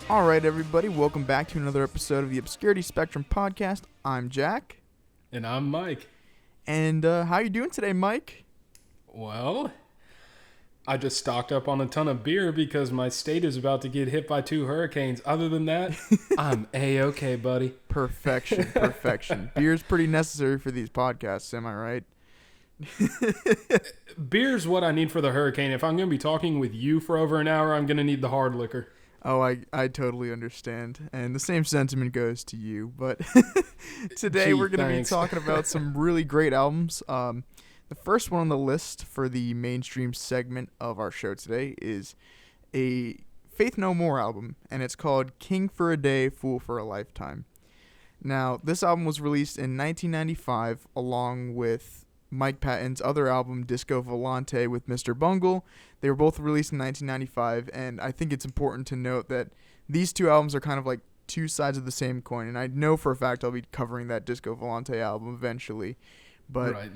All right, everybody, welcome back to another episode of the Obscurity Spectrum podcast. I'm Jack. And I'm Mike. And how you doing today, Mike? Well, I just stocked up on a ton of beer because my state is about to get hit by 2 hurricanes. Other than that, I'm A-okay, buddy. Perfection. Beer's pretty necessary for these podcasts, am I right? Beer's what I need for the hurricane. If I'm going to be talking with you for over an hour, I'm going to need the hard liquor. Oh, I totally understand. And the same sentiment goes to you. But today we're going to be talking about some really great albums. The first one on the list for the mainstream segment of our show today is a Faith No More album, and it's called King for a Day, Fool for a Lifetime. Now, this album was released in 1995 along with Mike Patton's other album, Disco Volante, with Mr. Bungle. They were both released in 1995, and I think it's important to note that these two albums are kind of like two sides of the same coin, and I know for a fact I'll be covering that Disco Volante album eventually. But right.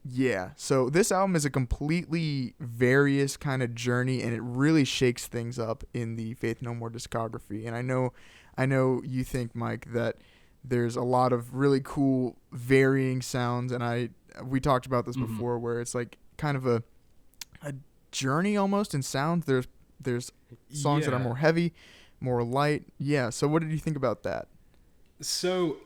Yeah, so this album is a completely various kind of journey, and it really shakes things up in the Faith No More discography. And I know you think, Mike, that there's a lot of really cool varying sounds, and we talked about this before, where it's like kind of a journey almost in sounds. There's songs that are more heavy, more light. Yeah, so what did you think about that? So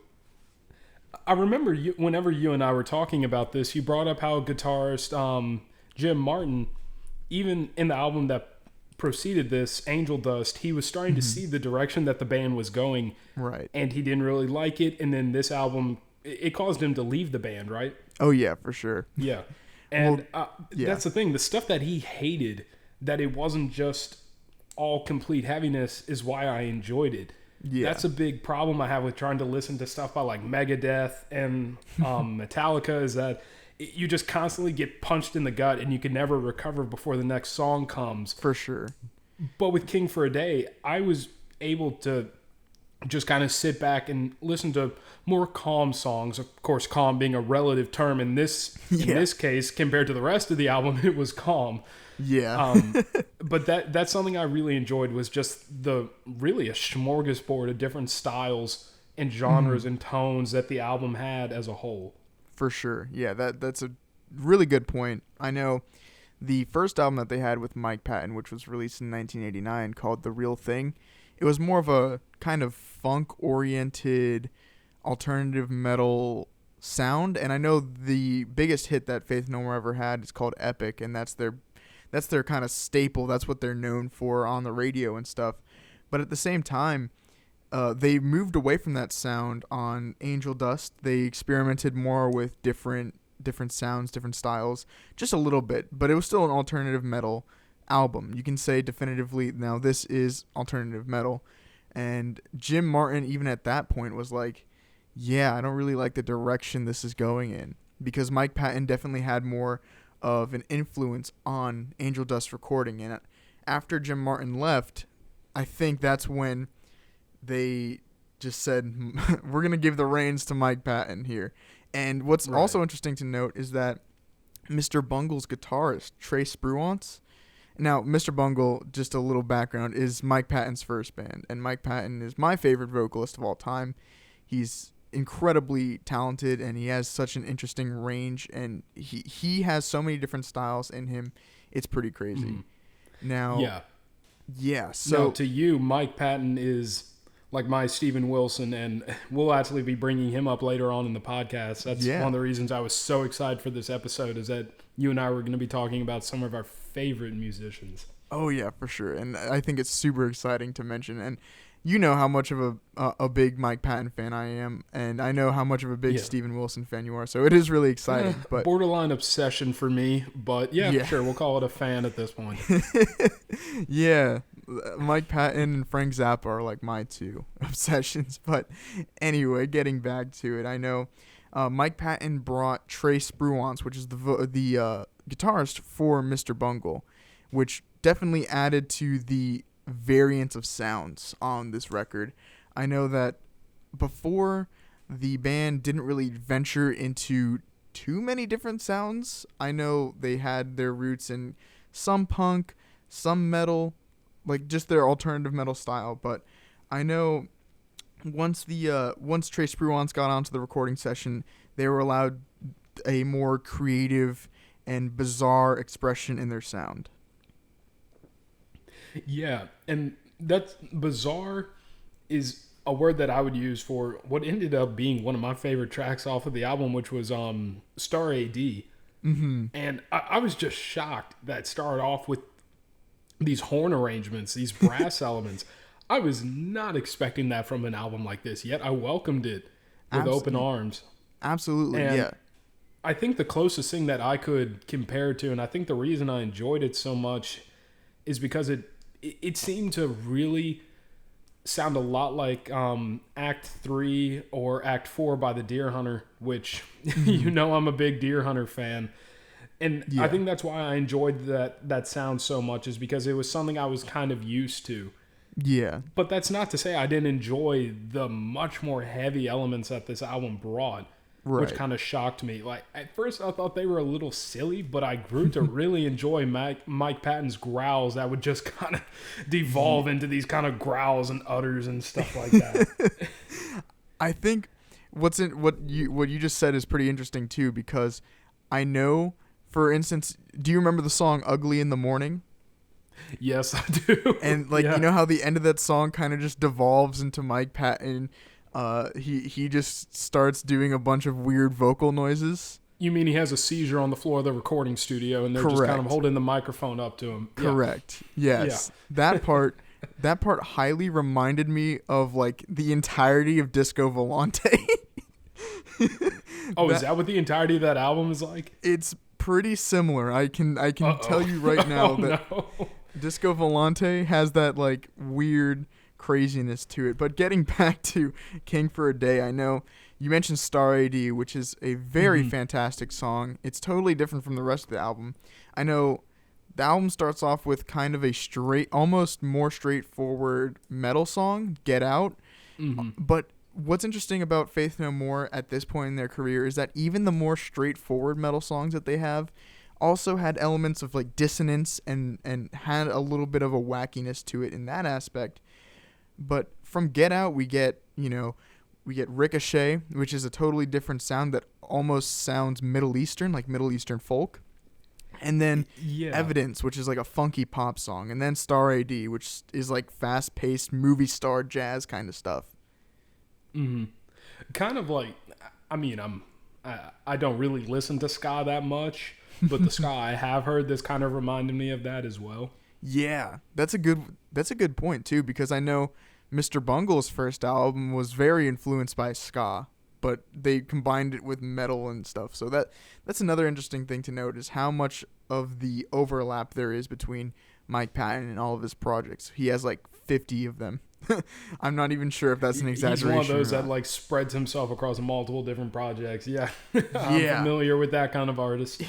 I remember whenever you and I were talking about this, you brought up how guitarist Jim Martin, even in the album that preceded this, Angel Dust, he was starting to see the direction that the band was going. Right. And he didn't really like it. And then this album, it caused him to leave the band, right? Oh, yeah, for sure. Yeah. And that's the thing. The stuff that he hated, that it wasn't just all complete heaviness, is why I enjoyed it. Yeah. That's a big problem I have with trying to listen to stuff by like Megadeth and Metallica, is that you just constantly get punched in the gut and you can never recover before the next song comes. For sure. But with King for a Day, I was able to just kind of sit back and listen to more calm songs. Of course, calm being a relative term in this case, compared to the rest of the album, it was calm. Yeah. But that's something I really enjoyed, was just really a smorgasbord of different styles and genres and tones that the album had as a whole. For sure. Yeah, that's a really good point. I know the first album that they had with Mike Patton, which was released in 1989, called The Real Thing, it was more of a kind of funk-oriented alternative metal sound. And I know the biggest hit that Faith No More ever had is called Epic, and that's their kind of staple. That's what they're known for on the radio and stuff. But at the same time, they moved away from that sound on Angel Dust. They experimented more with different sounds, different styles, just a little bit. But it was still an alternative metal album. You can say definitively, now this is alternative metal. And Jim Martin, even at that point, was like, yeah, I don't really like the direction this is going in. Because Mike Patton definitely had more of an influence on Angel Dust recording. And after Jim Martin left, I think that's when they just said, we're going to give the reins to Mike Patton here. And what's also interesting to note is that Mr. Bungle's guitarist, Trey Spruance, now Mr. Bungle, just a little background, is Mike Patton's first band. And Mike Patton is my favorite vocalist of all time. He's incredibly talented, and he has such an interesting range, and he has so many different styles in him. It's pretty crazy. Now, so to you, Mike Patton is like my Steven Wilson, and we'll actually be bringing him up later on in the podcast. That's one of the reasons I was so excited for this episode, is that you and I were going to be talking about some of our favorite musicians. Oh yeah, for sure. And I think it's super exciting to mention. And you know how much of a big Mike Patton fan I am, and I know how much of a big Steven Wilson fan you are. So it is really exciting. But borderline obsession for me. But sure, we'll call it a fan at this point. Yeah, Mike Patton and Frank Zappa are like my two obsessions. But anyway, getting back to it, I know Mike Patton brought Trey Spruance, which is the guitarist for Mr. Bungle, which definitely added to the variance of sounds on this record. I know that before, the band didn't really venture into too many different sounds. I know they had their roots in some punk, some metal, like just their alternative metal style. But I know once Trace Bruance got onto the recording session, they were allowed a more creative and bizarre expression in their sound. Yeah, and that's bizarre is a word that I would use for what ended up being one of my favorite tracks off of the album, which was Star AD. Mm-hmm. And I was just shocked that it started off with these horn arrangements, these brass elements. I was not expecting that from an album like this, yet I welcomed it with open arms. Absolutely, and yeah. I think the closest thing that I could compare it to, and I think the reason I enjoyed it so much, is because it seemed to really sound a lot like Act 3 or Act 4 by the Deer Hunter, which you know I'm a big Deer Hunter fan. And I think that's why I enjoyed that sound so much, is because it was something I was kind of used to. Yeah. But that's not to say I didn't enjoy the much more heavy elements that this album brought, which kind of shocked me. Like, at first I thought they were a little silly, but I grew to really enjoy Mike Patton's growls that would just kind of devolve into these kind of growls and utters and stuff like that. I think what you just said is pretty interesting too, because I know, for instance, do you remember the song Ugly in the Morning? Yes, I do. And you know how the end of that song kind of just devolves into Mike Patton. He just starts doing a bunch of weird vocal noises. You mean he has a seizure on the floor of the recording studio and they're just kind of holding the microphone up to him? Correct. Yeah. Yes. Yeah. That part highly reminded me of like the entirety of Disco Volante. Is that what the entirety of that album is like? It's pretty similar. I can tell you right now that Disco Volante has that like weird craziness to it. But getting back to King for a Day, I know you mentioned Star AD, which is a very fantastic song. It's totally different from the rest of the album. I know the album starts off with kind of a almost more straightforward metal song, Get Out. But what's interesting about Faith No More at this point in their career is that even the more straightforward metal songs that they have also had elements of like dissonance and had a little bit of a wackiness to it in that aspect. But from Get Out, we get Ricochet, which is a totally different sound that almost sounds Middle Eastern, like Middle Eastern folk. And then Evidence, which is like a funky pop song. And then Star AD, which is like fast-paced movie star jazz kind of stuff. Kind of like, I mean, I don't really listen to ska that much, but the ska I have heard, this kind of reminded me of that as well. Yeah, that's a good point too, because I know Mr. Bungle's first album was very influenced by ska, but they combined it with metal and stuff. So that's another interesting thing to note, is how much of the overlap there is between Mike Patton and all of his projects. He has like 50 of them. I'm not even sure if that's an exaggeration. He's one of those that like spreads himself across multiple different projects. Yeah. I'm familiar with that kind of artist.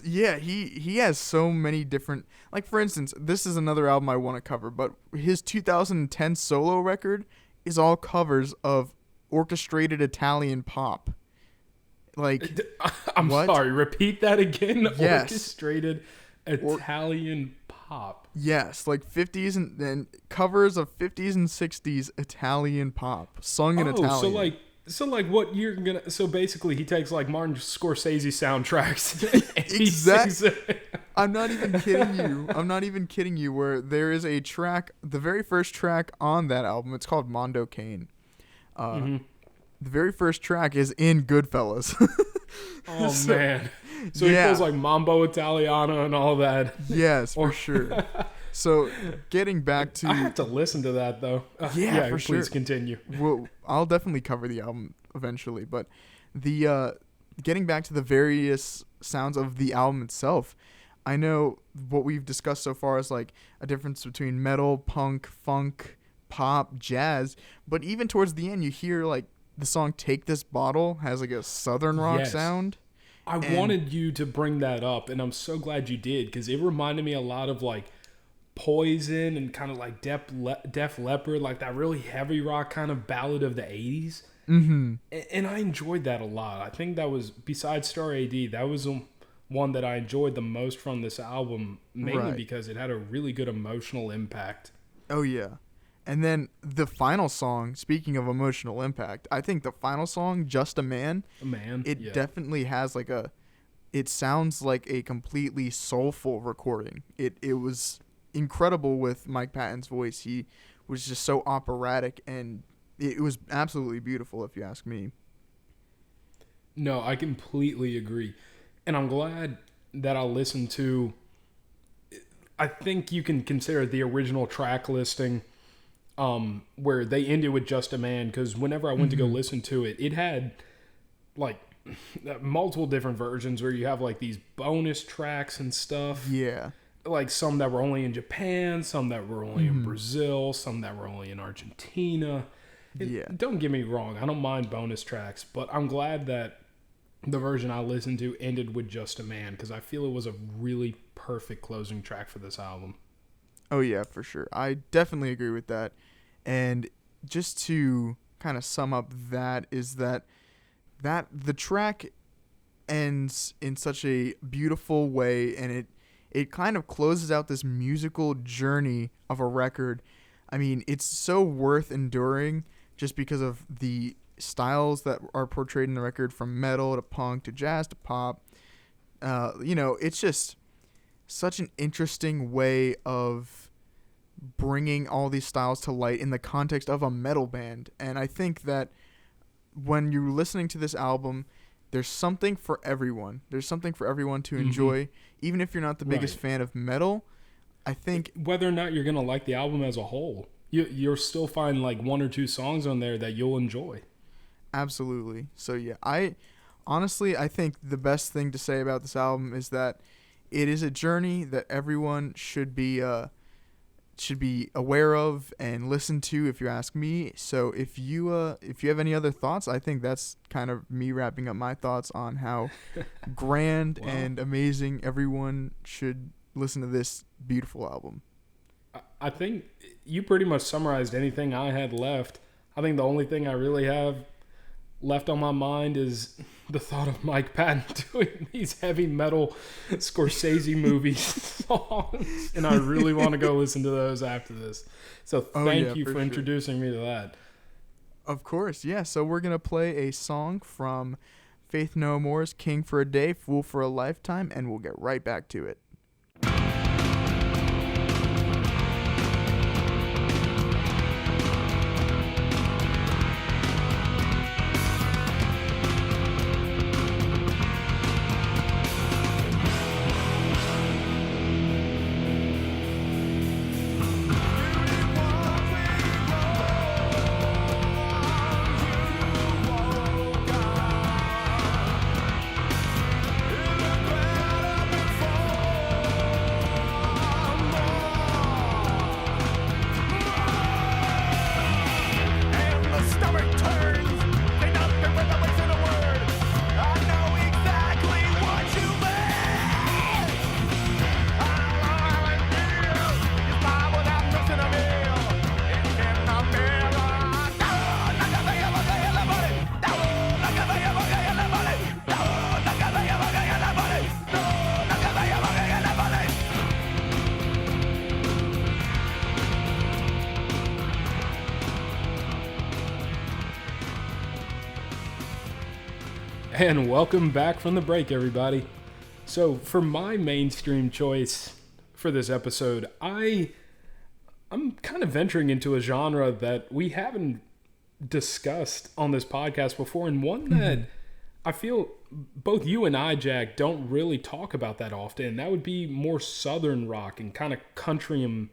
Yeah, he has so many different, like for instance, this is another album I want to cover, but his 2010 solo record is all covers of orchestrated Italian pop. Like, I'm sorry, repeat that again. Yes. Orchestrated Italian pop. Yes, like 50s and covers of 50s and 60s Italian pop sung in Italian. So what you're gonna? So basically, he takes like Martin Scorsese soundtracks. Exactly. I'm not even kidding you. Where there is a track, the very first track on that album, it's called Mondo Cane. The very first track is in Goodfellas. Oh man. So he pulls like Mambo Italiano and all that. Yes, for sure. So getting back to... I have to listen to that, though. For please sure. Continue. Well, I'll definitely cover the album eventually. But the getting back to the various sounds of the album itself, I know what we've discussed so far is like a difference between metal, punk, funk, pop, jazz. But even towards the end, you hear like the song Take This Bottle has like a southern rock sound. I wanted you to bring that up, and I'm so glad you did, because it reminded me a lot of like Poison and kind of like Def Leppard, like that really heavy rock kind of ballad of the 80s. And I enjoyed that a lot. I think that was, besides Star AD, that was one one that I enjoyed the most from this album, mainly Right. because it had a really good emotional impact. Oh, yeah. And then the final song, speaking of emotional impact, I think the final song, Just a Man, it definitely has it sounds like a completely soulful recording. It was incredible with Mike Patton's voice. He was just so operatic, and it was absolutely beautiful, if you ask me. No, I completely agree. And I'm glad that I listened to, I think you can consider the original track listing, where they ended with Just a Man, because whenever I went to go listen to it, it had like multiple different versions where you have like these bonus tracks and stuff. Yeah. Like some that were only in Japan, some that were only in Brazil, some that were only in Argentina. Don't get me wrong, I don't mind bonus tracks, but I'm glad that the version I listened to ended with Just a Man, because I feel it was a really perfect closing track for this album. Oh, yeah, for sure. I definitely agree with that. And just to kind of sum up that is that the track ends in such a beautiful way, and it kind of closes out this musical journey of a record. I mean, it's so worth enduring just because of the styles that are portrayed in the record, from metal to punk to jazz to pop. It's just such an interesting way of bringing all these styles to light in the context of a metal band. And I think that when you're listening to this album, there's something for everyone. There's something for everyone to enjoy, even if you're not the biggest fan of metal. I think whether or not you're going to like the album as a whole, you'll still find like one or two songs on there that you'll enjoy. Absolutely. So yeah, I think the best thing to say about this album is that it is a journey that everyone should be aware of and listen to, if you ask me. So if you have any other thoughts, I think that's kind of me wrapping up my thoughts on how grand and amazing everyone should listen to this beautiful album. I think you pretty much summarized anything I had left. I think the only thing I really have left on my mind is the thought of Mike Patton doing these heavy metal Scorsese movie songs, and I really want to go listen to those after this. So thank you for introducing me to that. Of course, yeah. So we're going to play a song from Faith No More's King for a Day, Fool for a Lifetime, and we'll get right back to it. And welcome back from the break, everybody. So for my mainstream choice for this episode, I'm kind of venturing into a genre that we haven't discussed on this podcast before, and one that I feel both you and I, Jack, don't really talk about that often. That would be more southern rock and kind of country and,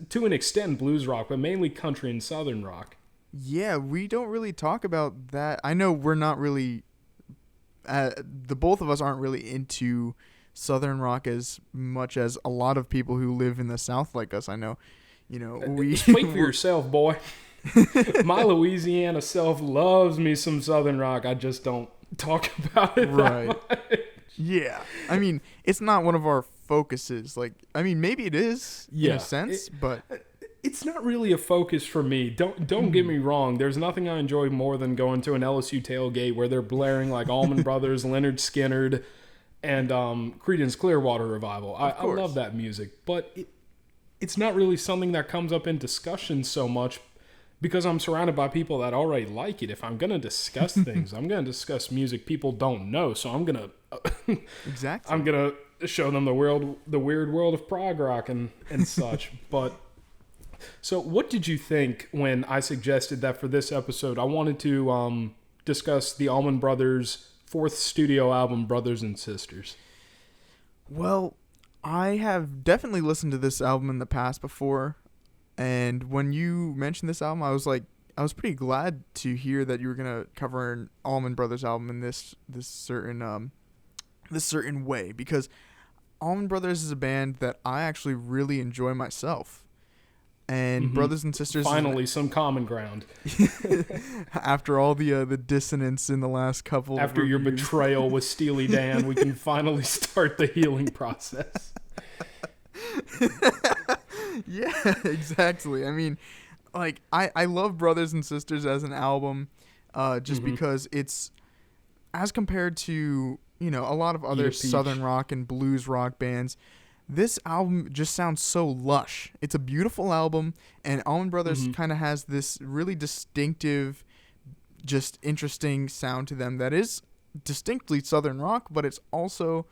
to an extent, blues rock, but mainly country and southern rock. Yeah, we don't really talk about that. I know we're not really, the both of us aren't really into southern rock as much as a lot of people who live in the South like us. I know, Speak for yourself, boy. My Louisiana self loves me some southern rock. I just don't talk about it that much. Yeah. I mean, it's not one of our focuses. Maybe it is in a sense, but it's not really a focus for me. Don't get me wrong. There's nothing I enjoy more than going to an LSU tailgate where they're blaring like Allman Brothers, Leonard Skinner, and Creedence Clearwater Revival. I love that music, but it's not really something that comes up in discussion so much because I'm surrounded by people that already like it. If I'm going to discuss things, I'm going to discuss music people don't know, so I'm going to exactly. I'm going to show them the weird world of prog rock and such. But so what did you think when I suggested that for this episode I wanted to discuss the Allman Brothers' fourth studio album, Brothers and Sisters? Well, I have definitely listened to this album in the past before, and when you mentioned this album, I was pretty glad to hear that you were gonna cover an Allman Brothers album in this certain way, because Allman Brothers is a band that I actually really enjoy myself. And Brothers and Sisters, finally some common ground. After all the dissonance in the last couple. After your betrayal with Steely Dan, we can finally start the healing process. Yeah, exactly. I mean, like I love Brothers and Sisters as an album, just because it's, as compared to a lot of other southern rock and blues rock bands, this album just sounds so lush. It's a beautiful album, and Allman Brothers kind of has this really distinctive, just interesting sound to them that is distinctly southern rock, but it's also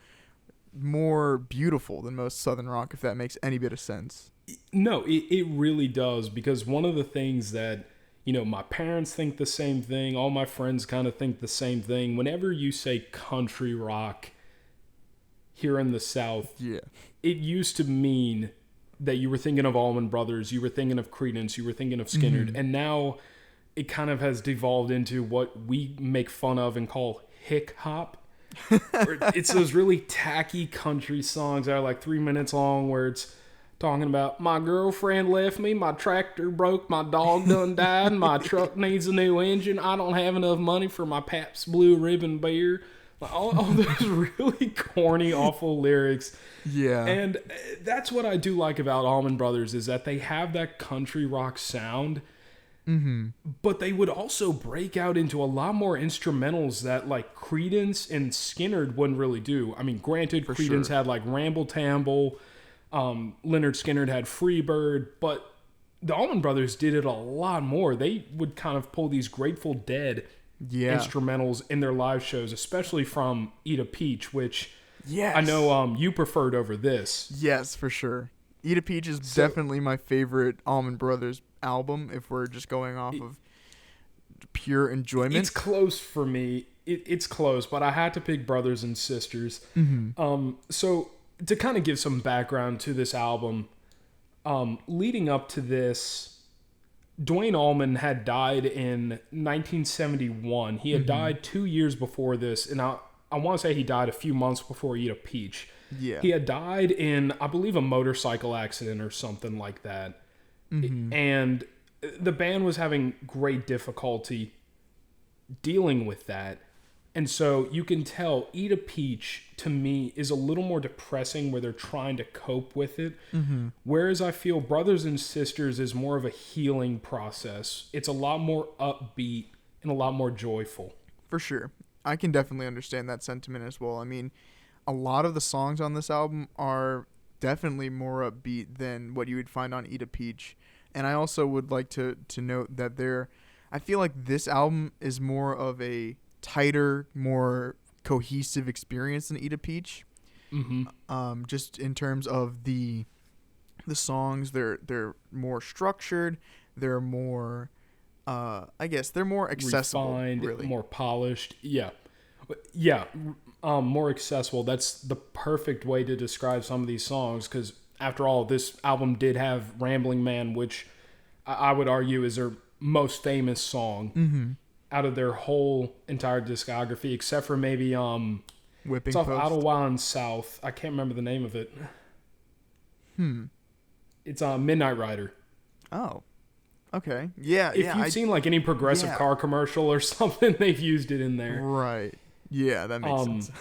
more beautiful than most southern rock, if that makes any bit of sense. No, it really does, because one of the things that, my parents think the same thing, all my friends kind of think the same thing. Whenever you say country rock here in the South, it used to mean that you were thinking of Allman Brothers, you were thinking of Creedence, you were thinking of Skynyrd, and now it kind of has devolved into what we make fun of and call hick hop. It's those really tacky country songs that are like 3 minutes long, where it's talking about my girlfriend left me, my tractor broke, my dog done died, my truck needs a new engine, I don't have enough money for my Pabst Blue Ribbon beer. All those really corny, awful lyrics. Yeah. And that's what I do like about Allman Brothers, is that they have that country rock sound, but they would also break out into a lot more instrumentals that like Creedence and Skynyrd wouldn't really do. I mean, granted, Creedence had like Ramble Tamble, Lynyrd Skynyrd had Freebird, but the Allman Brothers did it a lot more. They would kind of pull these Grateful Dead instrumentals in their live shows, especially from Eat a Peach, which I know you preferred over this. Yes, for sure. Eat a Peach is definitely my favorite Allman Brothers album, if we're just going off of pure enjoyment. It's close for me. It's close, but I had to pick Brothers and Sisters. So to kind of give some background to this album, leading up to this, Duane Allman had died in 1971. He had died 2 years before this, and I want to say he died a few months before Eat a Peach. Yeah. He had died in, I believe, a motorcycle accident or something like that. And the band was having great difficulty dealing with that. And so you can tell Eat a Peach, to me, is a little more depressing, where they're trying to cope with it. Whereas I feel Brothers and Sisters is more of a healing process. It's a lot more upbeat and a lot more joyful. For sure. I can definitely understand that sentiment as well. I mean, a lot of the songs on this album are definitely more upbeat than what you would find on Eat a Peach. And I also would like to note that I feel like this album is more of a tighter, more cohesive experience than Eat a Peach. Just in terms of the songs, they're more structured, they're more I guess they're more accessible, refined, really. More polished. More accessible. That's the perfect way to describe some of these songs, because after all, this album did have Rambling Man, which I would argue is their most famous song out of their whole entire discography, except for maybe Whipping it's off Post. Ottawa and South. I can't remember the name of it. It's Midnight Rider. Oh, okay. Yeah, If you've seen like any progressive car commercial or something, they've used it in there. Right. Yeah, that makes sense.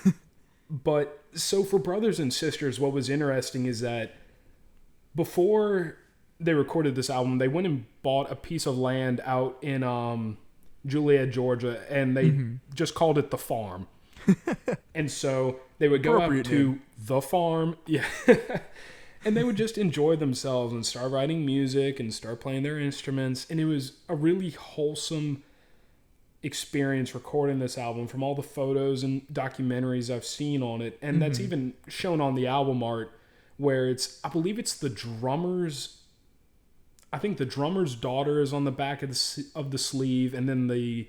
But so for Brothers and Sisters, what was interesting is that before they recorded this album, they went and bought a piece of land out in Juliet, Georgia, and they just called it The Farm. And so They would go out to the farm. Yeah. And they would just enjoy themselves and start writing music and start playing their instruments. And it was a really wholesome experience recording this album from all the photos and documentaries I've seen on it. And that's even shown on the album art where I believe it's the drummer's, I think the drummer's daughter is on the back of the sleeve. And then the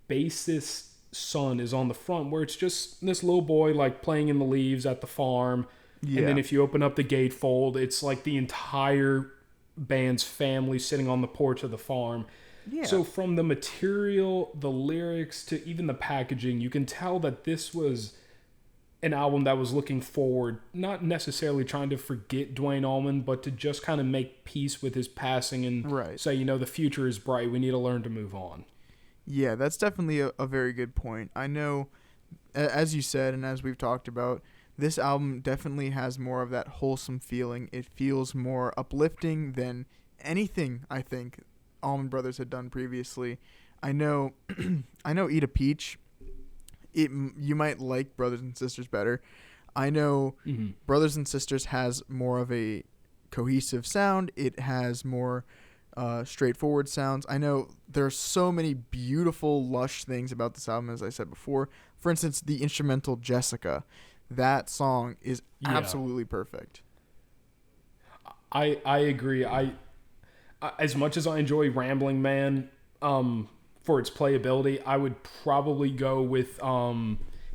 bassist's son is on the front, where it's just this little boy like playing in the leaves at the farm. Yeah. And then if you open up the gatefold, it's like the entire band's family sitting on the porch of the farm. Yeah. So from the material, the lyrics, to even the packaging, you can tell that this was an album that was looking forward, not necessarily trying to forget Duane Allman, but to just kind of make peace with his passing and say, the future is bright. We need to learn to move on. Yeah, that's definitely a very good point. I know, as you said, and as we've talked about, this album definitely has more of that wholesome feeling. It feels more uplifting than anything I think Allman Brothers had done previously. I know Eat a Peach, you might like Brothers and Sisters better. I know Brothers and Sisters has more of a cohesive sound. It has more straightforward sounds. I know there's so many beautiful, lush things about this album, as I said before. For instance, the instrumental Jessica. That song is absolutely perfect. I agree. I as much as I enjoy Rambling Man for its playability, I would probably go with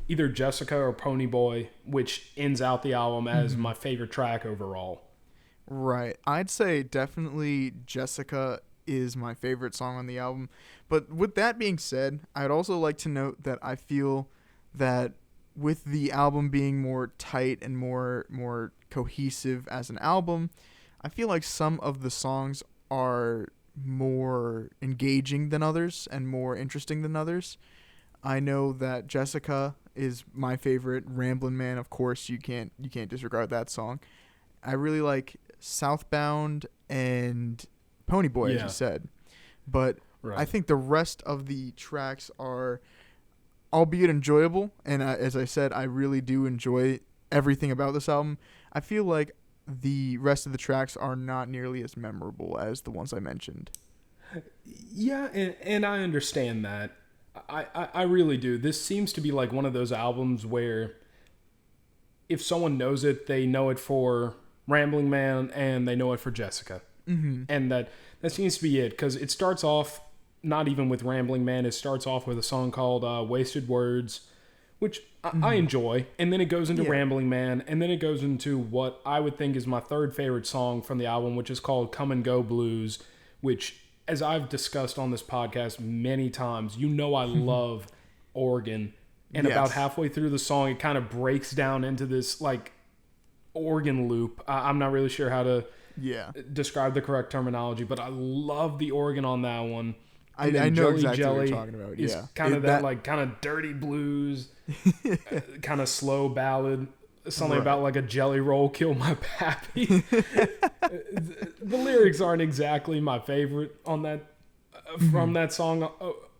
either Jessica or Pony Boy, which ends out the album as my favorite track overall. Right. I'd say definitely Jessica is my favorite song on the album. But with that being said, I'd also like to note that I feel that with the album being more tight and more cohesive as an album, I feel like some of the songs are more engaging than others and more interesting than others. I know that Jessica is my favorite. Ramblin' Man, of course, you can't disregard that song. I really like Southbound and Pony Boy, as you said. But I think the rest of the tracks are, albeit enjoyable, and as I said, I really do enjoy everything about this album. I feel like the rest of the tracks are not nearly as memorable as the ones I mentioned. Yeah, and I understand that. I really do. This seems to be like one of those albums where if someone knows it, they know it for Rambling Man and they know it for Jessica. And that seems to be it, because it starts off not even with Rambling Man. It starts off with a song called Wasted Words, which I enjoy. And then it goes into Rambling Man. And then it goes into what I would think is my third favorite song from the album, which is called Come and Go Blues, which, as I've discussed on this podcast many times, I love organ. And about halfway through the song, it kind of breaks down into this like organ loop. I'm not really sure how to describe the correct terminology, but I love the organ on that one. I know exactly what you're talking about. Is kind of that like kind of dirty blues, kind of slow ballad. Something about like a jelly roll kill my pappy. The lyrics aren't exactly my favorite on that from that song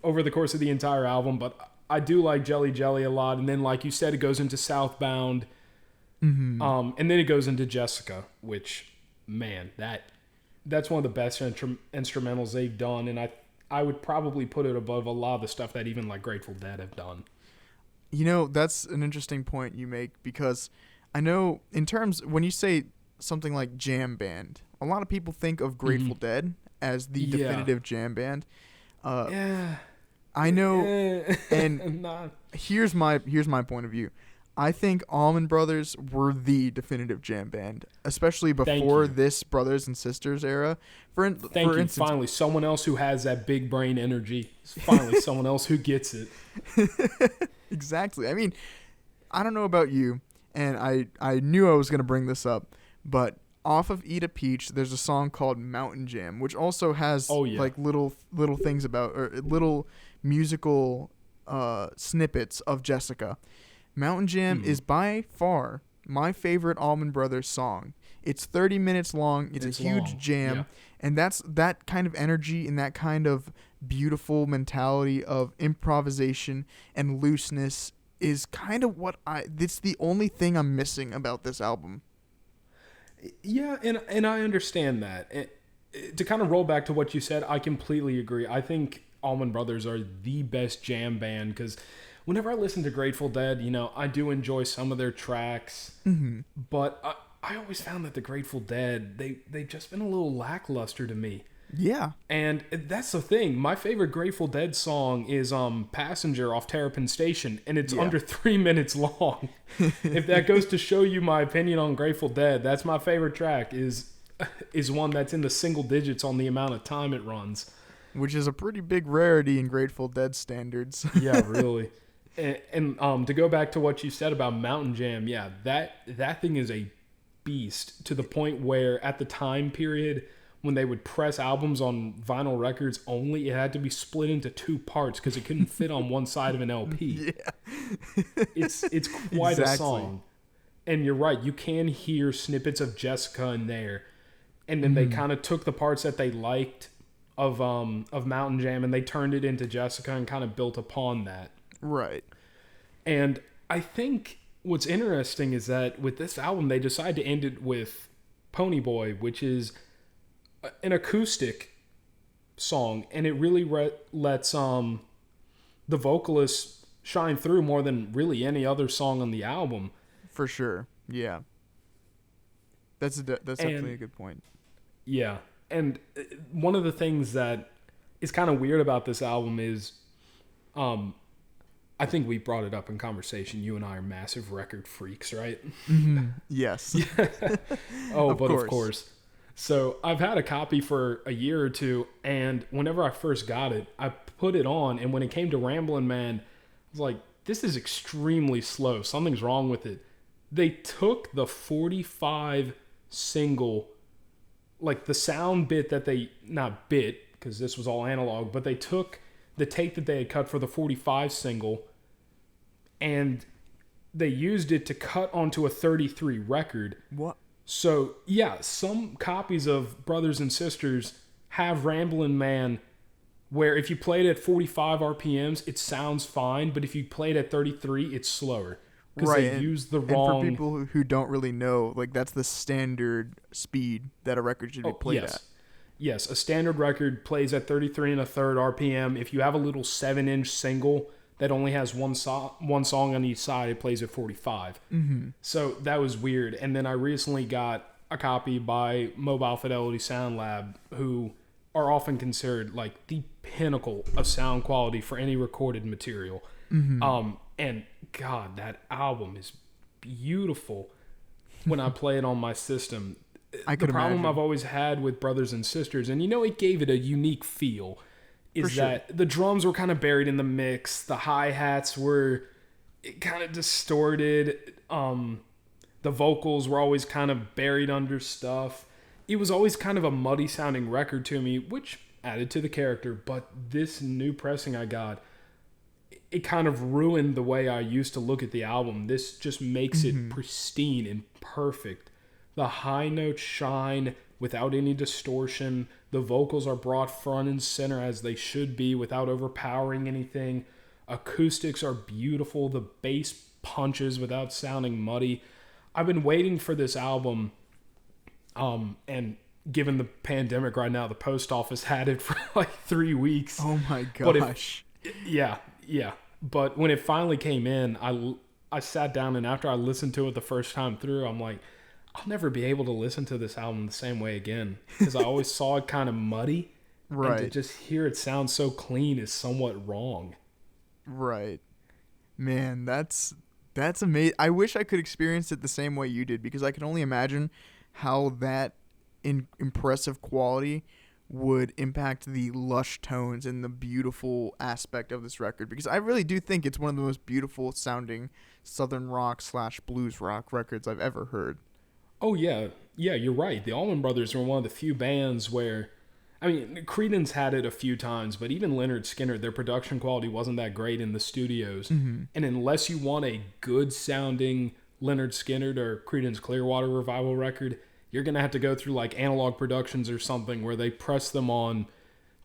over the course of the entire album, but I do like Jelly Jelly a lot. And then, like you said, it goes into Southbound, and then it goes into Jessica, which, man, that's one of the best instrumentals they've done, and I would probably put it above a lot of the stuff that even like Grateful Dead have done. That's an interesting point you make, because I know in terms, when you say something like jam band, a lot of people think of Grateful Dead as the definitive jam band. I know, and here's my point of view. I think Allman Brothers were the definitive jam band, especially before this Brothers and Sisters era. For instance, finally, someone else who has that big brain energy. Finally, someone else who gets it. Exactly. I mean, I don't know about you, and I knew I was going to bring this up, but off of Eat a Peach, there's a song called Mountain Jam, which also has like little things about, or little musical snippets of Jessica. Mountain Jam is by far my favorite Allman Brothers song. It's 30 minutes long. It's a huge jam. And that's that kind of energy and that kind of beautiful mentality of improvisation and looseness. is kind of it's the only thing I'm missing about this album. Yeah, and I understand that. To kind of roll back to what you said, I completely agree. I think Allman Brothers are the best jam band because whenever I listen to Grateful Dead, I do enjoy some of their tracks, but I always found that the Grateful Dead, they've just been a little lackluster to me. Yeah. And that's the thing. My favorite Grateful Dead song is Passenger off Terrapin Station, and it's under 3 minutes long. If that goes to show you my opinion on Grateful Dead, that's my favorite track, is one that's in the single digits on the amount of time it runs. Which is a pretty big rarity in Grateful Dead standards. Yeah, really. And to go back to what you said about Mountain Jam, yeah, that thing is a beast to the point where at the time period when they would press albums on vinyl records only, it had to be split into 2 parts because it couldn't fit on one side of an LP. Yeah. It's quite a song. And you're right, you can hear snippets of Jessica in there. And then they kind of took the parts that they liked of Mountain Jam and they turned it into Jessica and kind of built upon that. Right. And I think what's interesting is that with this album, they decided to end it with Pony Boy, which is an acoustic song, and it really lets the vocalists shine through more than really any other song on the album. For sure. Yeah. That's definitely a good point. Yeah. And one of the things that is kind of weird about this album is I think we brought it up in conversation. You and I are massive record freaks, right? Mm-hmm. Yes. Of course. So I've had a copy for a year or two, and whenever I first got it, I put it on, and when it came to Ramblin' Man, I was like, this is extremely slow. Something's wrong with it. They took the 45 single, like the sound bit that not bit, because this was all analog, but they took the tape that they had cut for the 45 single, and they used it to cut onto a 33 record. What? So, yeah, some copies of Brothers and Sisters have Ramblin' Man where if you played at 45 RPMs, it sounds fine, but if you played at 33, it's slower. Because they use the wrong... And for people who don't really know, like that's the standard speed that a record should be played at. Yes, a standard record plays at 33 1/3 RPM. If you have a little 7-inch single that only has one song on each side, it plays at 45. Mm-hmm. So that was weird. And then I recently got a copy by Mobile Fidelity Sound Lab, who are often considered like the pinnacle of sound quality for any recorded material. Mm-hmm. And God, that album is beautiful when I play it on my system. The problem I've always had with Brothers and Sisters, and it gave it a unique feel, is that the drums were kind of buried in the mix. The hi-hats were kind of distorted. The vocals were always kind of buried under stuff. It was always kind of a muddy sounding record to me, which added to the character. But this new pressing I got, it kind of ruined the way I used to look at the album. This just makes it pristine and perfect. The high notes shine without any distortion. The vocals are brought front and center as they should be without overpowering anything. Acoustics are beautiful. The bass punches without sounding muddy. I've been waiting for this album, and given the pandemic right now, the post office had it for like 3 weeks. Oh my gosh. Yeah. But when it finally came in, I sat down, and after I listened to it the first time through, I'm like, I'll never be able to listen to this album the same way again, because I always saw it kind of muddy. Right. And to just hear it sound so clean is somewhat wrong. Right. Man, that's amazing. I wish I could experience it the same way you did, because I can only imagine how that impressive quality would impact the lush tones and the beautiful aspect of this record, because I really do think it's one of the most beautiful sounding southern rock / blues rock records I've ever heard. Oh, yeah. Yeah, you're right. The Allman Brothers were one of the few bands where... I mean, Creedence had it a few times, but even Lynyrd Skynyrd, their production quality wasn't that great in the studios. Mm-hmm. And unless you want a good-sounding Lynyrd Skynyrd or Creedence Clearwater Revival record, you're going to have to go through like Analog Productions or something where they press them on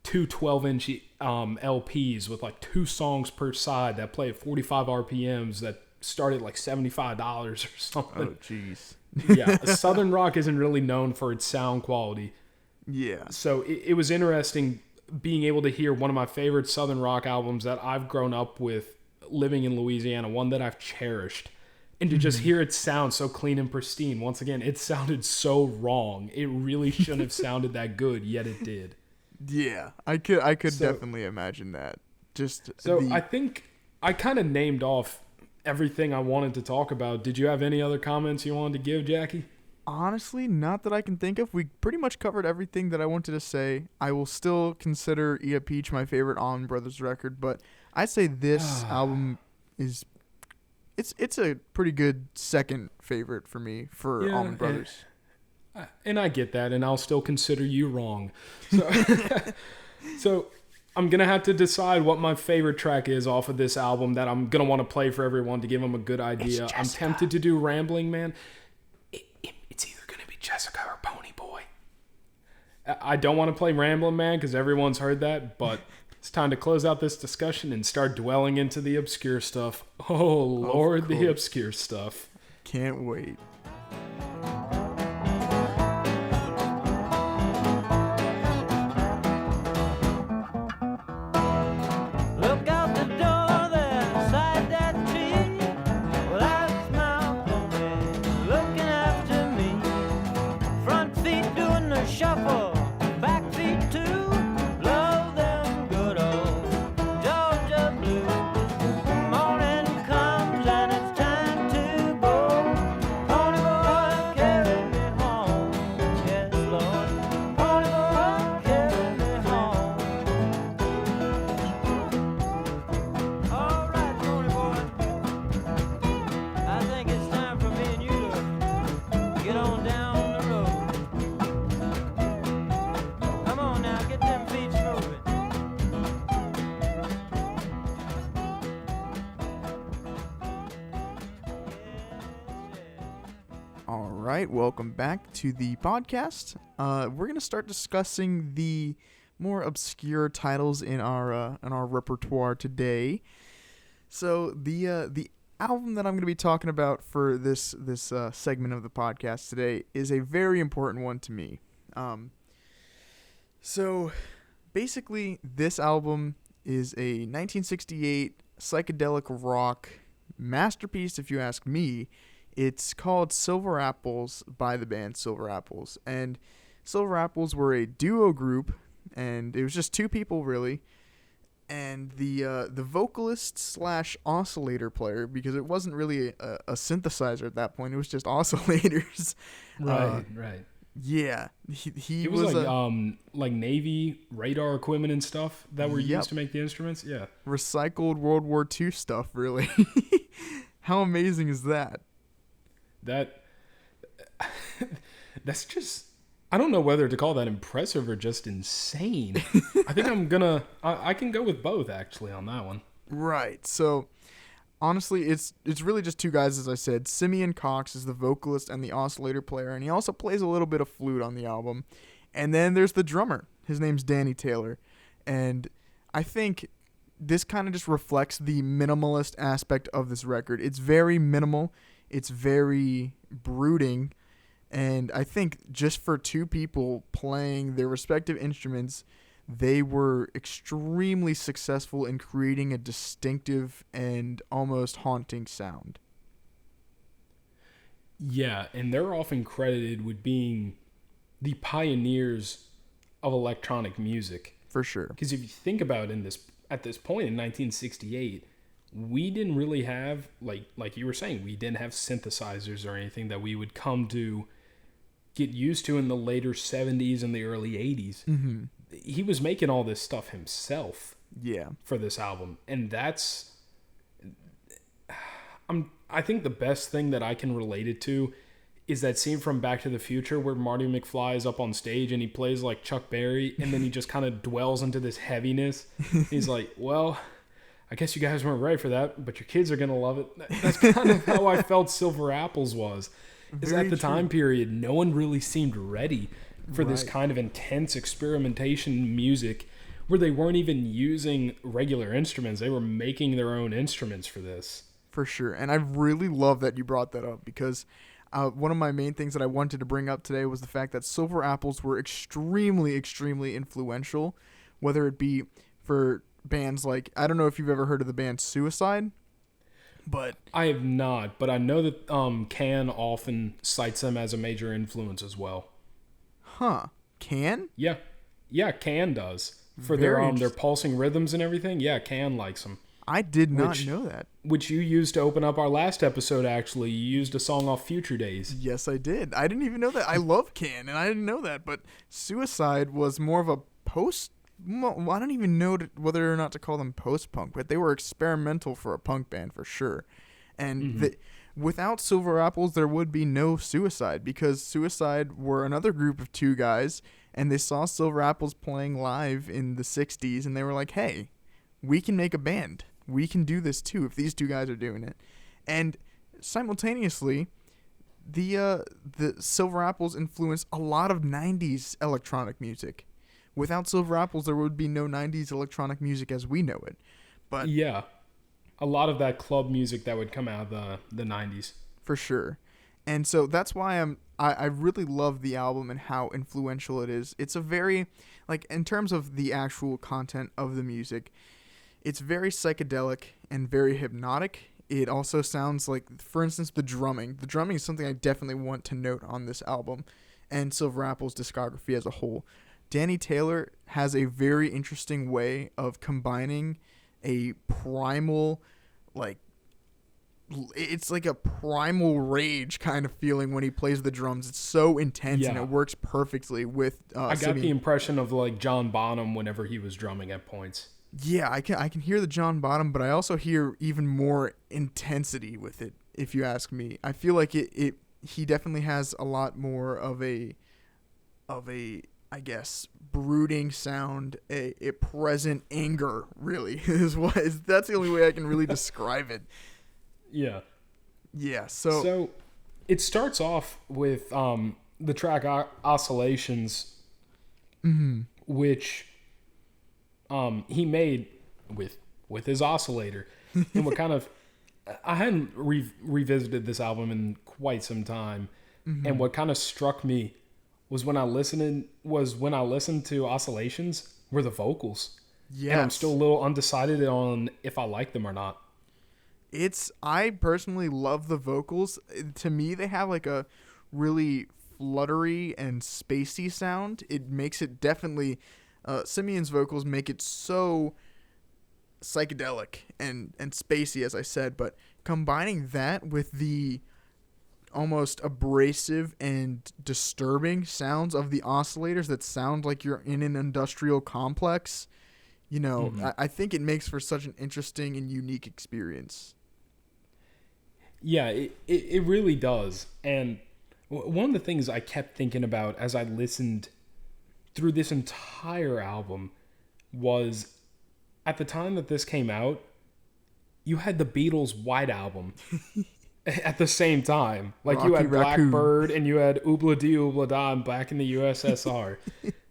two 12-inch LPs with like 2 songs per side that play at 45 RPMs that start at like $75 or something. Oh, jeez. Yeah, Southern rock isn't really known for its sound quality. Yeah. So it was interesting being able to hear one of my favorite Southern rock albums that I've grown up with living in Louisiana, one that I've cherished, and to just hear it sound so clean and pristine. Once again, it sounded so wrong. It really shouldn't have sounded that good, yet it did. Yeah, I could definitely imagine that. I think I kind of named off everything I wanted to talk about. Did you have any other comments you wanted to give, Jackie? Honestly, not that I can think of. We pretty much covered everything that I wanted to say. I will still consider Eat a Peach my favorite Allman Brothers record, but I'd say this album is it's a pretty good second favorite for me for Allman Brothers. And I get that, and I'll still consider you wrong. So I'm going to have to decide what my favorite track is off of this album that I'm going to want to play for everyone to give them a good idea. I'm tempted to do Rambling Man. It's either going to be Jessica or Pony Boy. I don't want to play Rambling Man because everyone's heard that, but it's time to close out this discussion and start dwelling into the obscure stuff. Oh, Lord, the obscure stuff. Can't wait. Alright, welcome back to the podcast. We're going to start discussing the more obscure titles in our repertoire today. So the album that I'm going to be talking about for this segment of the podcast today is a very important one to me. So basically, this album is a 1968 psychedelic rock masterpiece, if you ask me. It's called Silver Apples by the band Silver Apples. And Silver Apples were a duo group, and it was just 2 people, really. And the vocalist slash oscillator player, because it wasn't really a synthesizer at that point, it was just oscillators. Right. Yeah. He was like Navy radar equipment and stuff that were used to make the instruments. Yeah. Recycled World War II stuff, really. How amazing is that? That's just, I don't know whether to call that impressive or just insane. I think I can go with both actually on that one. Right. So honestly, it's really just 2 guys, as I said. Simeon Coxe is the vocalist and the oscillator player, and he also plays a little bit of flute on the album. And then there's the drummer. His name's Danny Taylor. And I think this kind of just reflects the minimalist aspect of this record. It's very minimal. It's very brooding, and I think just for 2 people playing their respective instruments, they were extremely successful in creating a distinctive and almost haunting sound. Yeah, and they're often credited with being the pioneers of electronic music. For sure. Because if you think about it, at this point in 1968, we didn't really have, like you were saying, we didn't have synthesizers or anything that we would come to get used to in the later 70s and the early 80s. Mm-hmm. He was making all this stuff himself. Yeah. For this album. And I think the best thing that I can relate it to is that scene from Back to the Future where Marty McFly is up on stage and he plays like Chuck Berry, and then he just kind of dwells into this heaviness. He's like, well, I guess you guys weren't ready for that, but your kids are going to love it. That's kind of how I felt Silver Apples was. Is at the time period, no one really seemed ready for this kind of intense experimentation music where they weren't even using regular instruments. They were making their own instruments for this. For sure. And I really love that you brought that up, because one of my main things that I wanted to bring up today was the fact that Silver Apples were extremely, extremely influential, whether it be for bands like, I don't know if you've ever heard of the band Suicide, but I have not, but I know that Can often cites them as a major influence as well. Huh. Can? Yeah. Yeah, Can does. For their pulsing rhythms and everything. Yeah, Can likes them. I did not know that. Which you used to open up our last episode, actually. You used a song off Future Days. Yes, I did. I didn't even know that. I love Can, and I didn't know that. But Suicide was more of a post... Well, I don't even know whether or not to call them post-punk, but they were experimental for a punk band for sure. And without Silver Apples, there would be no Suicide, because Suicide were another group of two guys, and they saw Silver Apples playing live in the 60s, and they were like, hey, we can make a band. We can do this too if these two guys are doing it. And simultaneously, the Silver Apples influenced a lot of 90s electronic music. Without Silver Apples, there would be no 90s electronic music as we know it. But yeah, a lot of that club music that would come out of the 90s. For sure. And so that's why I really love the album and how influential it is. It's a very, like, in terms of the actual content of the music, it's very psychedelic and very hypnotic. It also sounds like, for instance, the drumming. The drumming is something I definitely want to note on this album and Silver Apple's discography as a whole. Danny Taylor has a very interesting way of combining a primal, like, it's like a primal rage kind of feeling when he plays the drums. It's so intense, and it works perfectly with I got the impression of, like, John Bonham whenever he was drumming at points. Yeah, I can hear the John Bonham, but I also hear even more intensity with it, if you ask me. I feel like he definitely has a lot more of a I guess brooding sound, a present anger, really. That's the only way I can really describe it. Yeah. Yeah, so it starts off with the track Oscillations, which he made with his oscillator. And what kind of, I hadn't revisited this album in quite some time, and what kind of struck me was when I listened to Oscillations were the vocals. Yes. And I'm still a little undecided on if I like them or not. I personally love the vocals. To me, they have like a really fluttery and spacey sound. It makes it definitely, Simeon's vocals make it so psychedelic and spacey, as I said, but combining that with the almost abrasive and disturbing sounds of the oscillators that sound like you're in an industrial complex, I think it makes for such an interesting and unique experience. Yeah, it really does. And one of the things I kept thinking about as I listened through this entire album was, at the time that this came out, you had the Beatles' White Album at the same time. Like, Rocky, you had Blackbird and you had Oobla Dee Oobla Da back in the USSR.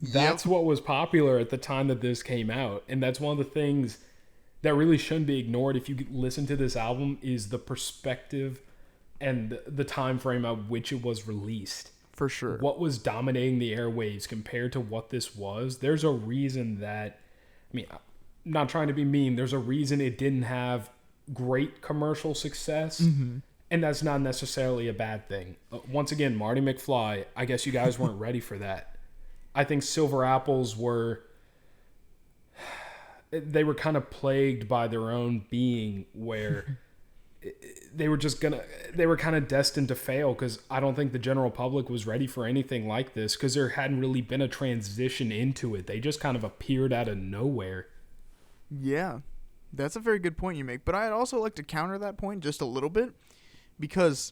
That's what was popular at the time that this came out. And that's one of the things that really shouldn't be ignored if you listen to this album, is the perspective and the time frame at which it was released. For sure. What was dominating the airwaves compared to what this was. There's a reason that, I'm not trying to be mean, there's a reason it didn't have great commercial success. And that's not necessarily a bad thing. Once again, Marty McFly, I guess you guys weren't ready for that. I think Silver Apples were kind of plagued by their own being, where they were kind of destined to fail, because I don't think the general public was ready for anything like this, because there hadn't really been a transition into it. They just kind of appeared out of nowhere. Yeah, that's a very good point you make. But I'd also like to counter that point just a little bit, because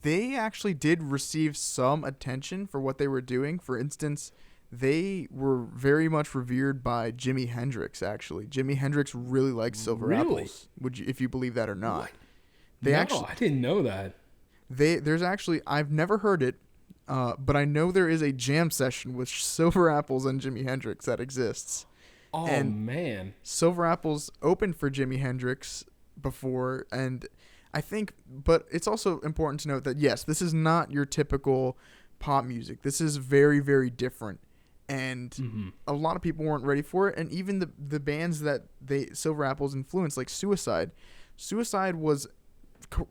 they actually did receive some attention for what they were doing. For instance, they were very much revered by Jimi Hendrix, actually. Jimi Hendrix really liked Silver Apples, if you believe that or not. What? I didn't know that. There's actually, I've never heard it, but I know there is a jam session with Silver Apples and Jimi Hendrix that exists. Oh, and man. Silver Apples opened for Jimi Hendrix before, and I think, but it's also important to note that, yes, this is not your typical pop music. This is very, very different. And a lot of people weren't ready for it. And even the bands that Silver Apples influenced, like Suicide was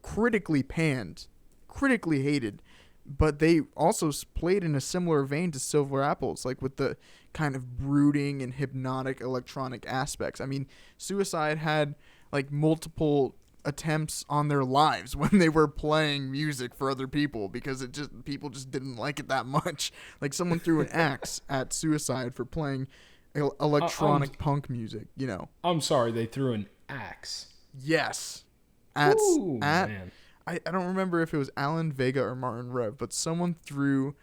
critically panned, critically hated, but they also played in a similar vein to Silver Apples, like with the kind of brooding and hypnotic electronic aspects. I mean, Suicide had like multiple attempts on their lives when they were playing music for other people because people just didn't like it that much. Like someone threw an axe at Suicide for playing electronic punk music, you know. I'm sorry, they threw an axe. Yes. Ooh, man. I don't remember if it was Alan Vega or Martin Rev, but someone threw,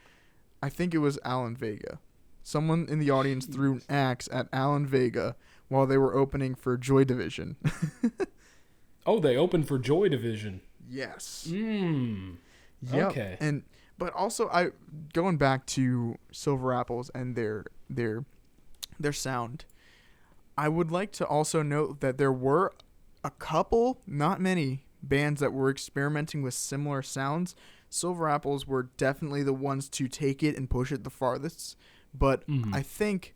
I think it was Alan Vega. Someone in the audience threw an axe at Alan Vega while they were opening for Joy Division. Oh, they opened for Joy Division. Yes. Yep. Okay. But also, going back to Silver Apples and their sound, I would like to also note that there were a couple, not many, bands that were experimenting with similar sounds. Silver Apples were definitely the ones to take it and push it the farthest. But I think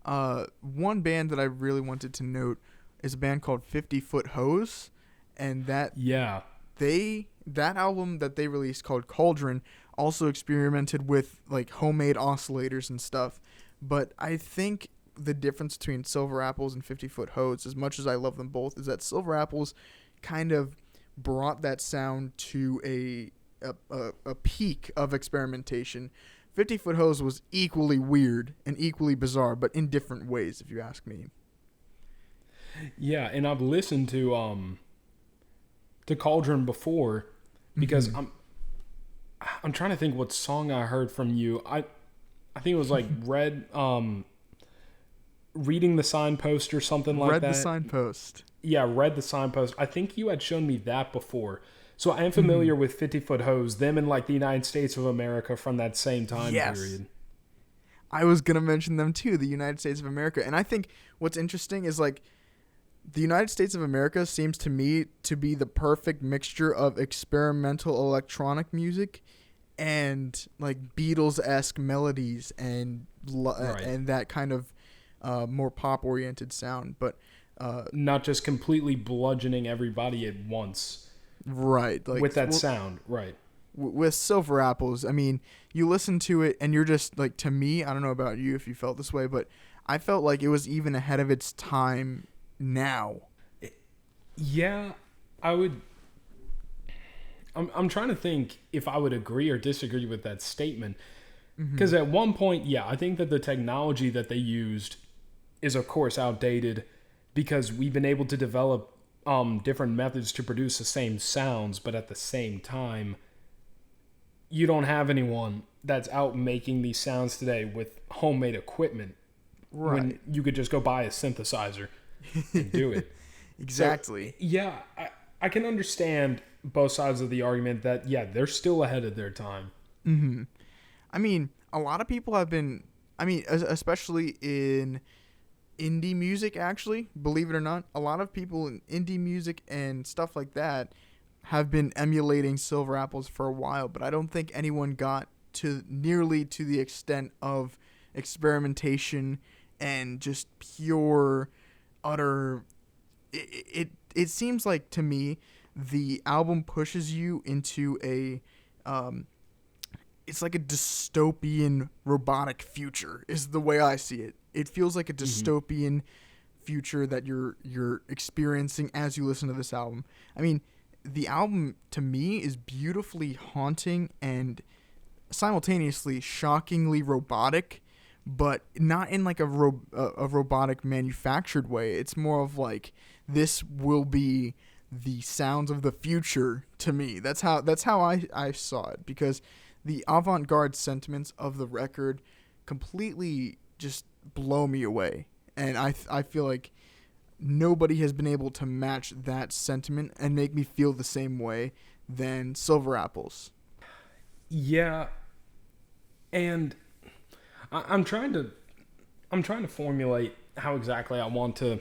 one band that I really wanted to note is a band called 50 Foot Hose. And that album that they released called Cauldron also experimented with like homemade oscillators and stuff. But I think the difference between Silver Apples and 50 Foot Hose, as much as I love them both, is that Silver Apples kind of brought that sound to a peak of experimentation. 50 Foot Hose was equally weird and equally bizarre, but in different ways, if you ask me. Yeah, and I've listened to Cauldron before because I'm trying to think what song I heard from you. I think it was like Reading the Signpost or something like that. Read the Signpost. Yeah, Read the Signpost. I think you had shown me that before. So I am familiar with 50 Foot Hose, them in like the United States of America from that same time period. I was going to mention them too, the United States of America. And I think what's interesting is like the United States of America seems to me to be the perfect mixture of experimental electronic music and like Beatles-esque melodies and that kind of more pop-oriented sound. But not just completely bludgeoning everybody at once. Right. Like, with that sound, right. With Silver Apples, I mean, you listen to it and you're just like, to me, I don't know about you if you felt this way, but I felt like it was even ahead of its time now. Yeah, I would. I'm trying to think if I would agree or disagree with that statement. Because at one point, yeah, I think that the technology that they used is, of course, outdated because we've been able to develop different methods to produce the same sounds, but at the same time, you don't have anyone that's out making these sounds today with homemade equipment. Right. When you could just go buy a synthesizer and do it. Exactly. So, yeah, I can understand both sides of the argument that, yeah, they're still ahead of their time. Mm-hmm. I mean, a lot of people have been, especially in indie music, actually, believe it or not, a lot of people in indie music and stuff like that have been emulating Silver Apples for a while, but I don't think anyone got to nearly to the extent of experimentation and just pure, utter. It seems like to me the album pushes you into a it's like a dystopian robotic future is the way I see it. It feels like a dystopian future that you're experiencing as you listen to this album. I mean, the album to me is beautifully haunting and simultaneously shockingly robotic, but not in like a robotic manufactured way. It's more of like, this will be the sounds of the future to me. That's how I saw it, because the avant-garde sentiments of the record completely just blow me away. And I feel like nobody has been able to match that sentiment and make me feel the same way than Silver Apples. Yeah. And I'm trying to formulate how exactly I want to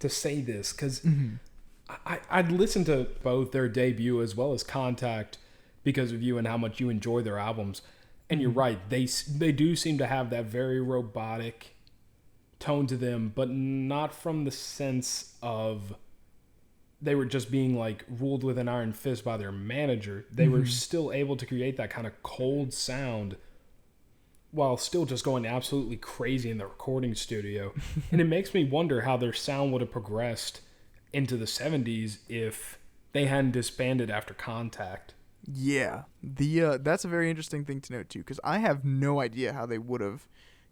say this, because I'd listened to both their debut as well as Contact because of you and how much you enjoy their albums. And you're right, they do seem to have that very robotic tone to them, but not from the sense of they were just being like ruled with an iron fist by their manager. They were still able to create that kind of cold sound while still just going absolutely crazy in the recording studio. And it makes me wonder how their sound would have progressed into the 70s if they hadn't disbanded after Contact. Yeah. That's a very interesting thing to note, too, because I have no idea how they would have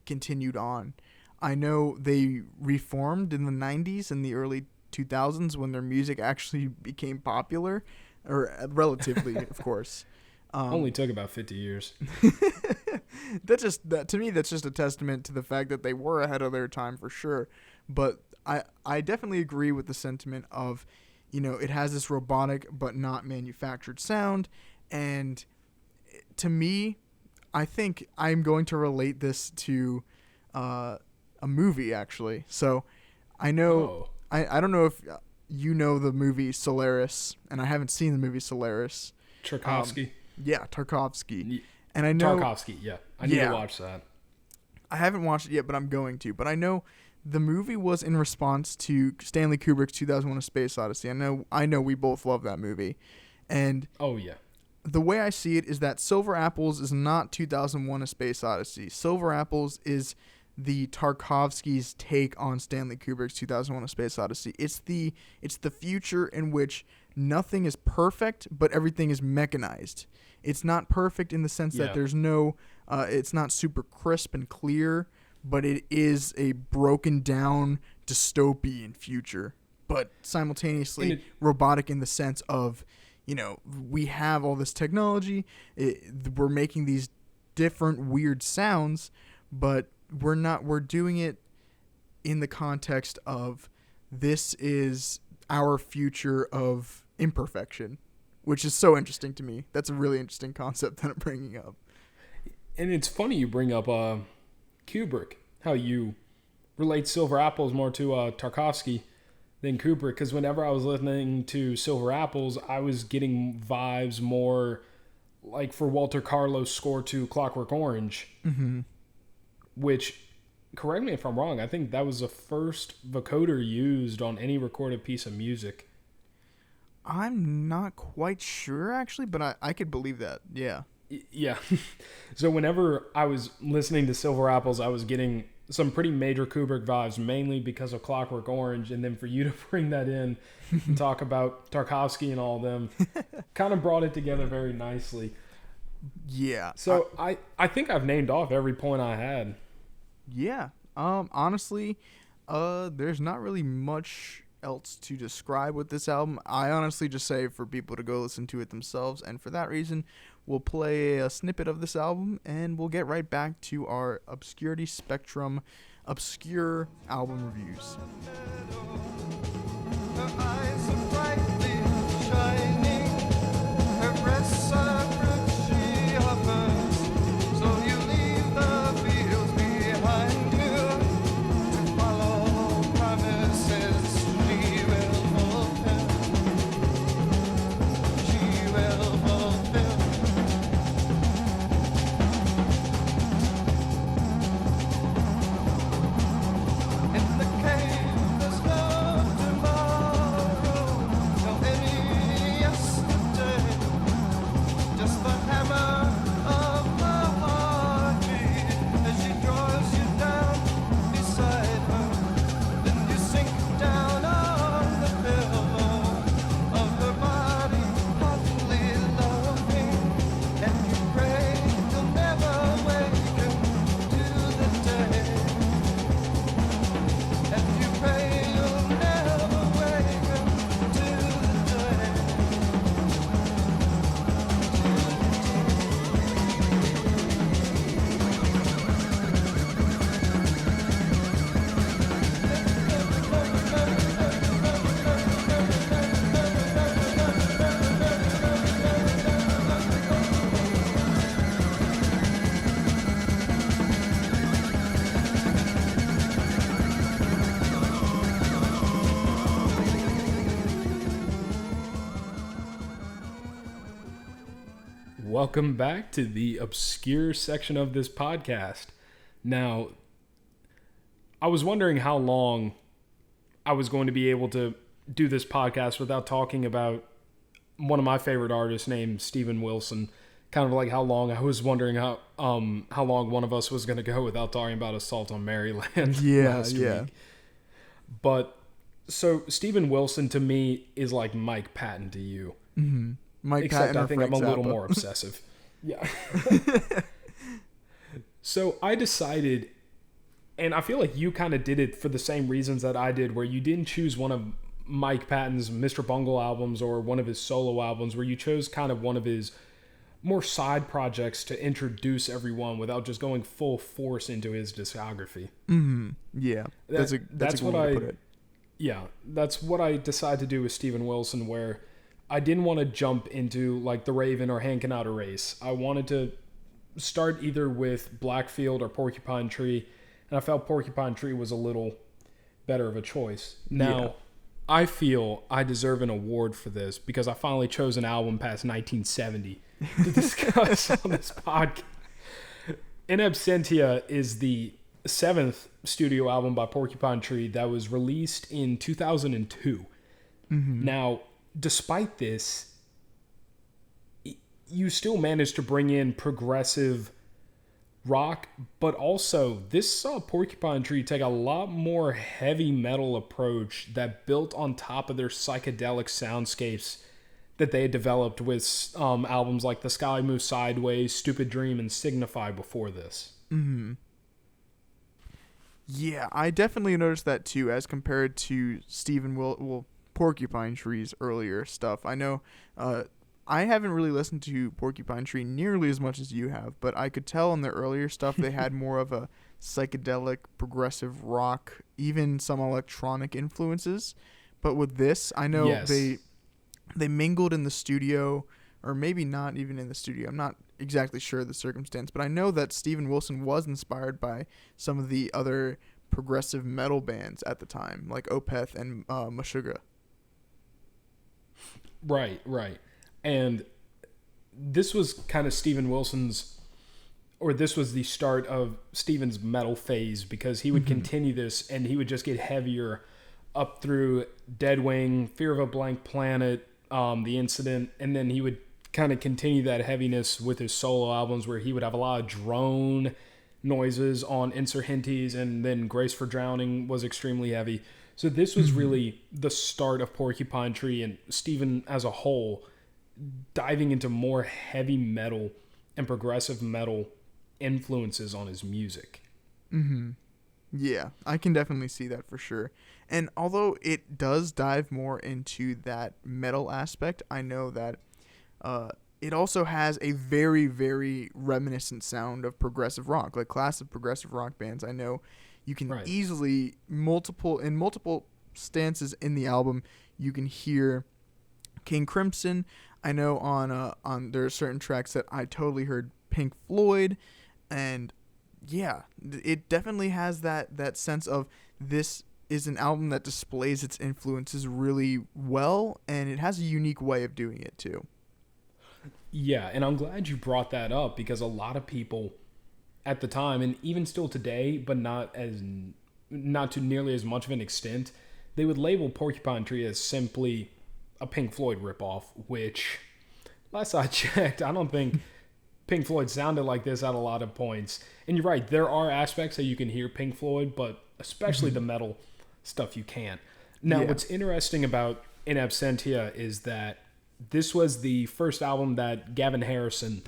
continued on. I know they reformed in the 90s and the early 2000s when their music actually became popular, or relatively, of course. Only took about 50 years. To me, that's just a testament to the fact that they were ahead of their time for sure. But I definitely agree with the sentiment of, it has this robotic but not manufactured sound. And to me, I think I'm going to relate this to a movie, actually. So I know, I don't know if you know the movie Solaris, and I haven't seen the movie Solaris. Tarkovsky. Yeah, Tarkovsky. And I know Tarkovsky, yeah. I need to watch that. I haven't watched it yet, but I'm going to. But I know the movie was in response to Stanley Kubrick's 2001: A Space Odyssey. I know we both love that movie. And oh yeah. The way I see it is that Silver Apples is not 2001: A Space Odyssey. Silver Apples is the Tarkovsky's take on Stanley Kubrick's 2001: A Space Odyssey. It's the future in which nothing is perfect, but everything is mechanized. It's not perfect in the sense that there's no, it's not super crisp and clear, but it is a broken down dystopian future, but simultaneously robotic in the sense of, we have all this technology, we're making these different weird sounds, but we're doing it in the context of this is our future of imperfection, which is so interesting to me. That's a really interesting concept that I'm bringing up. And it's funny you bring up Kubrick, how you relate Silver Apples more to Tarkovsky than Kubrick, because whenever I was listening to Silver Apples, I was getting vibes more like for Walter Carlos' score to Clockwork Orange, which, correct me if I'm wrong, I think that was the first vocoder used on any recorded piece of music. I'm not quite sure, actually, but I could believe that. Yeah. Yeah. So whenever I was listening to Silver Apples, I was getting some pretty major Kubrick vibes, mainly because of Clockwork Orange. And then for you to bring that in and talk about Tarkovsky and all of them kind of brought it together very nicely. Yeah. So I think I've named off every point I had. Yeah. Honestly, there's not really much else to describe with this album. I honestly just say for people to go listen to it themselves, and for that reason we'll play a snippet of this album and we'll get right back to our Obscurity Spectrum obscure album reviews. Her eyes are brightly shining, her breasts are she hovers, so you leave the fields behind you to follow promises. welcome back to the obscure section of this podcast. Now, I was wondering how long I was going to be able to do this podcast without talking about one of my favorite artists named Steven Wilson. Kind of like how long I was wondering how long one of us was going to go without talking about Assault on Maryland last week. But so Steven Wilson to me is like Mike Patton to you. Mm-hmm. Except I think I'm a little more obsessive. Yeah. So I decided, and I feel like you kind of did it for the same reasons that I did, where you didn't choose one of Mike Patton's Mr. Bungle albums or one of his solo albums, where you chose kind of one of his more side projects to introduce everyone without just going full force into his discography. Mm-hmm. Yeah. That's a good way to put it. Yeah. That's what I decided to do with Steven Wilson, where I didn't want to jump into like The Raven or Hand Cannot Erase. I wanted to start either with Blackfield or Porcupine Tree, and I felt Porcupine Tree was a little better of a choice. Now, I feel I deserve an award for this because I finally chose an album past 1970 to discuss on this podcast. In Absentia is the 7th studio album by Porcupine Tree that was released in 2002. Mm-hmm. Now, despite this, you still managed to bring in progressive rock, but also this saw Porcupine Tree take a lot more heavy metal approach that built on top of their psychedelic soundscapes that they had developed with albums like The Sky Moves Sideways, Stupid Dream, and Signify before this. Mm-hmm. Yeah, I definitely noticed that too, as compared to Porcupine Tree's earlier stuff. I know I haven't really listened to Porcupine Tree nearly as much as you have, but I could tell in their earlier stuff they had more of a psychedelic, progressive rock, even some electronic influences. But with this, I know they mingled in the studio, or maybe not even in the studio. I'm not exactly sure of the circumstance, but I know that Steven Wilson was inspired by some of the other progressive metal bands at the time, like Opeth and Meshuggah. Right. And this was kind of Steven Wilson's, or this was the start of Steven's metal phase, because he would continue this and he would just get heavier up through Deadwing, Fear of a Blank Planet, The Incident, and then he would kind of continue that heaviness with his solo albums, where he would have a lot of drone noises on Insurgentes, and then Grace for Drowning was extremely heavy. So this was really the start of Porcupine Tree and Steven as a whole diving into more heavy metal and progressive metal influences on his music. Mm-hmm. Yeah, I can definitely see that for sure. And although it does dive more into that metal aspect, I know that it also has a very, very reminiscent sound of progressive rock, like classic progressive rock bands. I know you can easily, in multiple stances in the album, you can hear King Crimson. I know on there are certain tracks that I totally heard Pink Floyd, and yeah, it definitely has that sense of this is an album that displays its influences really well, and it has a unique way of doing it too. Yeah, and I'm glad you brought that up, because a lot of people at the time, and even still today, but not to nearly as much of an extent, they would label Porcupine Tree as simply a Pink Floyd ripoff, which, last I checked, I don't think Pink Floyd sounded like this at a lot of points. And you're right, there are aspects that you can hear Pink Floyd, but especially the metal stuff you can't. Now, what's interesting about In Absentia is that this was the first album that Gavin Harrison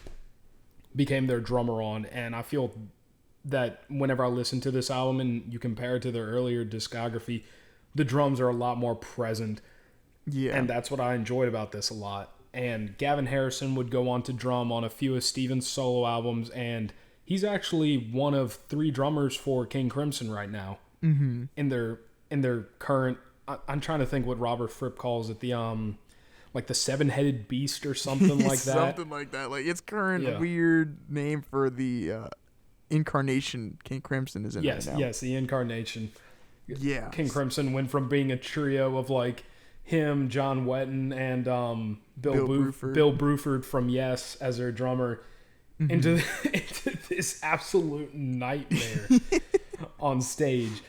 became their drummer on, and I feel that whenever I listen to this album and you compare it to their earlier discography, the drums are a lot more present. Yeah. And that's what I enjoyed about this a lot. And Gavin Harrison would go on to drum on a few of Steven's solo albums, and he's actually one of 3 drummers for King Crimson right now. Mm-hmm. In their current, I'm trying to think what Robert Fripp calls it, the like the 7-headed beast or something like that. Something like that. Like its current weird name for the incarnation King Crimson is in right now. Yes, the incarnation. Yeah. King Crimson went from being a trio of like him, John Wetton, and Bill Bruford. Bill Bruford from Yes as their drummer into this absolute nightmare on stage.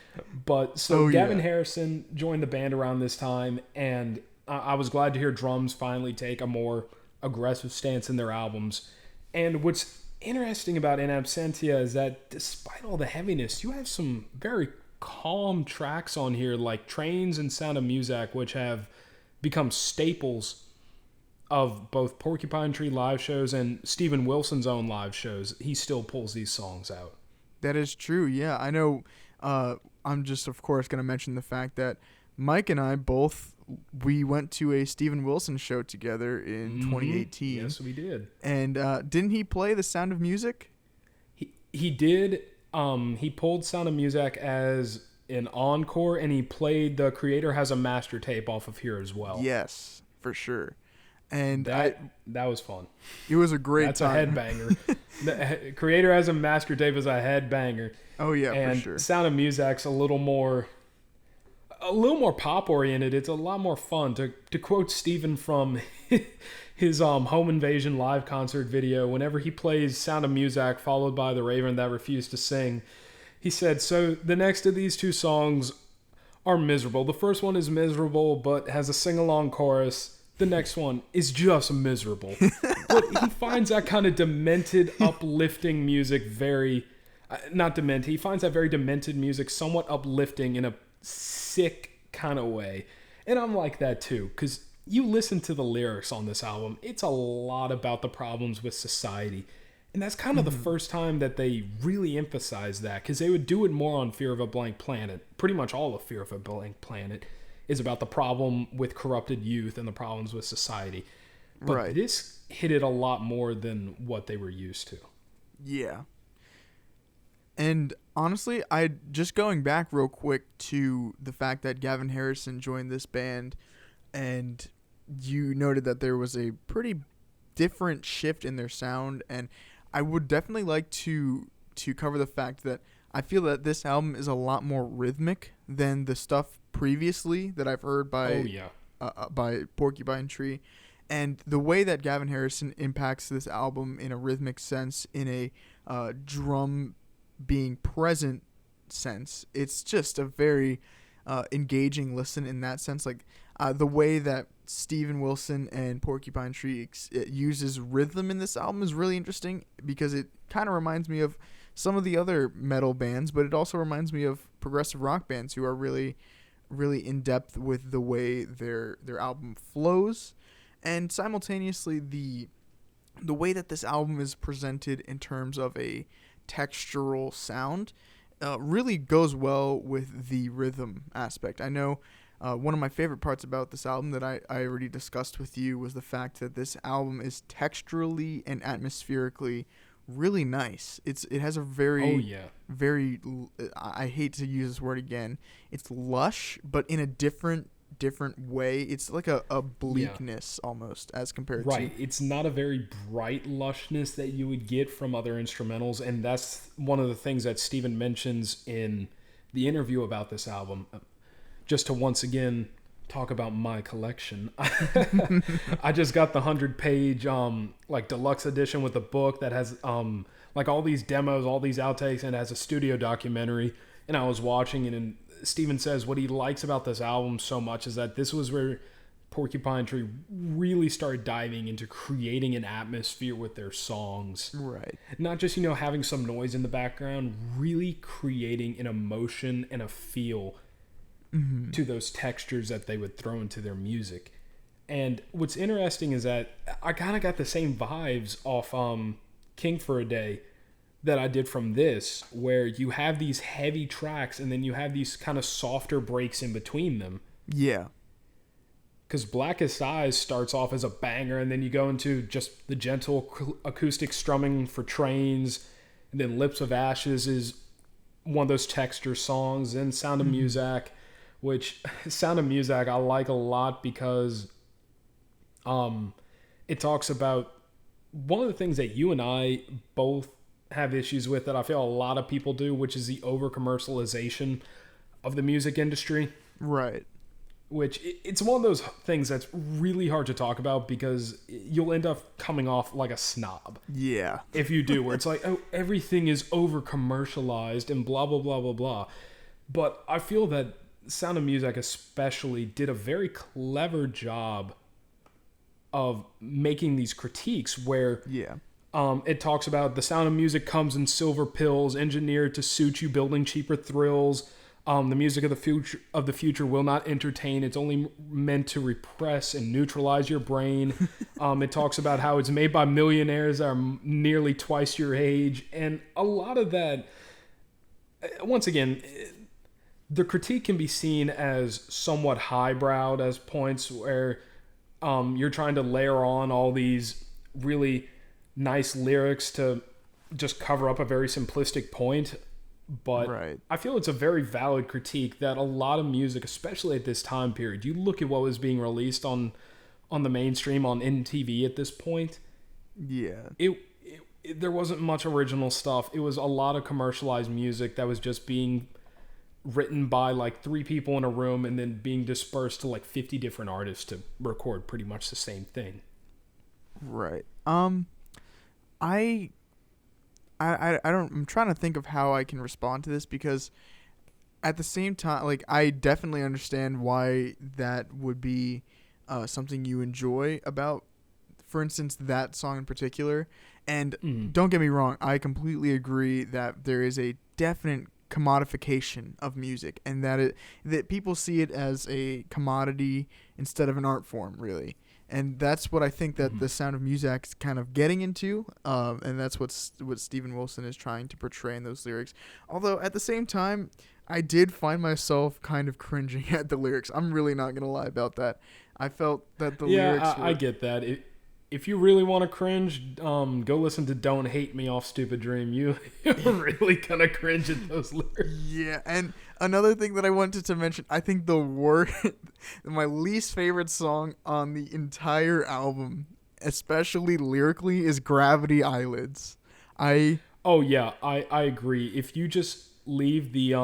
But so Gavin Harrison joined the band around this time, and I was glad to hear drums finally take a more aggressive stance in their albums. And what's interesting about In Absentia is that despite all the heaviness, you have some very calm tracks on here, like Trains and Sound of Music, which have become staples of both Porcupine Tree live shows and Steven Wilson's own live shows. He still pulls these songs out. That is true. Yeah, I know. I'm just, of course, going to mention the fact that Mike and I we went to a Steven Wilson show together in 2018. Yes, we did. And didn't he play The Sound of Music? He did. He pulled Sound of Music as an encore, and he played The Creator Has a Master Tape off of here as well. Yes, for sure. And that was fun. It was a great time. That's a headbanger. The Creator Has a Master Tape is a headbanger. Oh yeah, and for sure. Sound of Music's a little more pop oriented. It's a lot more fun. To quote Steven from his Home Invasion live concert video, whenever he plays Sound of Music followed by The Raven That Refused to Sing, he said, so the next of these two songs are miserable. The first one is miserable but has a sing-along chorus. The next one is just miserable. But he finds that kind of demented, uplifting music very... not demented. He finds that very demented music somewhat uplifting in a sick kind of way. And I'm like that too, because you listen to the lyrics on this album, it's a lot about the problems with society. And that's kind of the first time that they really emphasize that, because they would do it more on Fear of a Blank Planet. Pretty much all of Fear of a Blank Planet is about the problem with corrupted youth and the problems with society. But this hit it a lot more than what they were used to. Yeah. And honestly, just going back real quick to the fact that Gavin Harrison joined this band, and you noted that there was a pretty different shift in their sound, and I would definitely like to cover the fact that I feel that this album is a lot more rhythmic than the stuff previously that I've heard by Porcupine Tree. And the way that Gavin Harrison impacts this album in a rhythmic sense, in a drum being present sense, it's just a very engaging listen in that sense. Like the way that Steven Wilson and Porcupine Tree uses rhythm in this album is really interesting, because it kind of reminds me of some of the other metal bands, but it also reminds me of progressive rock bands who are really, really in depth with the way their album flows, and simultaneously the way that this album is presented in terms of a textural sound really goes well with the rhythm aspect. I know one of my favorite parts about this album that I already discussed with you was the fact that this album is texturally and atmospherically really nice. It has a very very, I hate to use this word again, it's lush, but in a different way. It's like a bleakness almost as compared to... It's not a very bright lushness that you would get from other instrumentals, and that's one of the things that Steven mentions in the interview about this album. Just to once again talk about my collection, I just got the 100-page deluxe edition with a book that has like all these demos, all these outtakes, and it has a studio documentary, and I was watching it, and Steven says what he likes about this album so much is that this was where Porcupine Tree really started diving into creating an atmosphere with their songs. Right. Not just, having some noise in the background, really creating an emotion and a feel to those textures that they would throw into their music. And what's interesting is that I kind of got the same vibes off King for a Day that I did from this, where you have these heavy tracks and then you have these kind of softer breaks in between them. Yeah. Because Blackest Eyes starts off as a banger, and then you go into just the gentle acoustic strumming for Trains, and then Lips of Ashes is one of those texture songs, and Sound of Music, which Sound of Music I like a lot because it talks about one of the things that you and I both have issues with, that I feel a lot of people do, which is the over-commercialization of the music industry. Right. which it's one of those things that's really hard to talk about because you'll end up coming off like a snob. Yeah. If you do, where it's like, oh, everything is over commercialized and blah, blah, blah, blah, blah. But I feel that Sound of Music especially did a very clever job of making these critiques where it talks about the sound of music comes in silver pills, engineered to suit you, building cheaper thrills. The music of the future will not entertain. It's only meant to repress and neutralize your brain. It talks about how it's made by millionaires that are nearly twice your age. And a lot of that, once again, the critique can be seen as somewhat highbrowed as points where you're trying to layer on all these really nice lyrics to just cover up a very simplistic point. But I feel it's a very valid critique that a lot of music, especially at this time period, you look at what was being released on the mainstream, on MTV at this point. Yeah. There wasn't much original stuff. It was a lot of commercialized music that was just being written by like 3 people in a room and then being dispersed to like 50 different artists to record pretty much the same thing. Right. I'm trying to think of how I can respond to this, because at the same time, like, I definitely understand why that would be something you enjoy about, for instance, that song in particular. And don't get me wrong, I completely agree that there is a definite commodification of music, and that people see it as a commodity instead of an art form, really. And that's what I think that the Sound of Music is kind of getting into, and that's what Steven Wilson is trying to portray in those lyrics. Although, at the same time, I did find myself kind of cringing at the lyrics. I'm really not going to lie about that. I felt that the lyrics were... I get that. If you really want to cringe, go listen to Don't Hate Me off Stupid Dream. You're really going to cringe at those lyrics. Yeah, and another thing that I wanted to mention, I think my least favorite song on the entire album, especially lyrically, is Gravity Eyelids. I agree. If you just leave the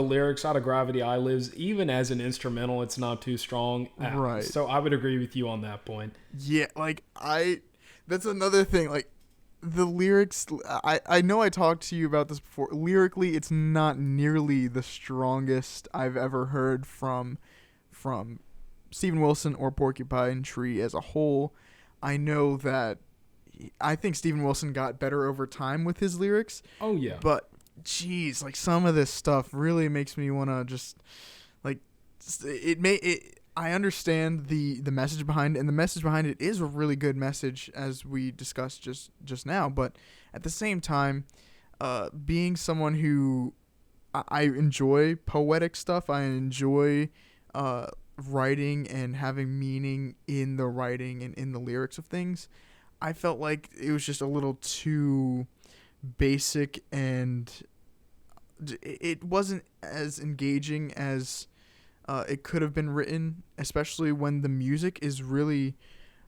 lyrics out of Gravity Eyelids, even as an instrumental, it's not too strong. Right. So I would agree with you on that point. Yeah, that's another thing. Like, the lyrics, I know I talked to you about this before. Lyrically, it's not nearly the strongest I've ever heard from Steven Wilson or Porcupine Tree as a whole. I know that I think Steven Wilson got better over time with his lyrics. Oh, yeah. But jeez, like, some of this stuff really makes me want to just, like, I understand the message behind it, and the message behind it is a really good message, as we discussed just now. But at the same time, being someone who I enjoy poetic stuff, I enjoy writing and having meaning in the writing and in the lyrics of things, I felt like it was just a little too basic, and it wasn't as engaging as it could have been written, especially when the music is really,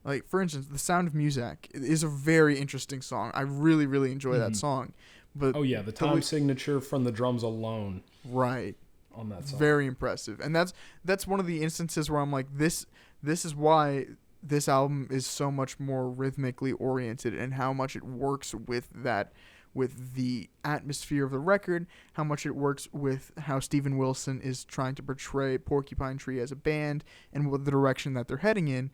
like, for instance, The Sound of Music is a very interesting song. I really, really enjoy that song. But the time signature from the drums alone. Right. On that song. Very impressive. And that's one of the instances where I'm like, this is why this album is so much more rhythmically oriented, and how much it works with the atmosphere of the record, how much it works with how Steven Wilson is trying to portray Porcupine Tree as a band and what the direction that they're heading in.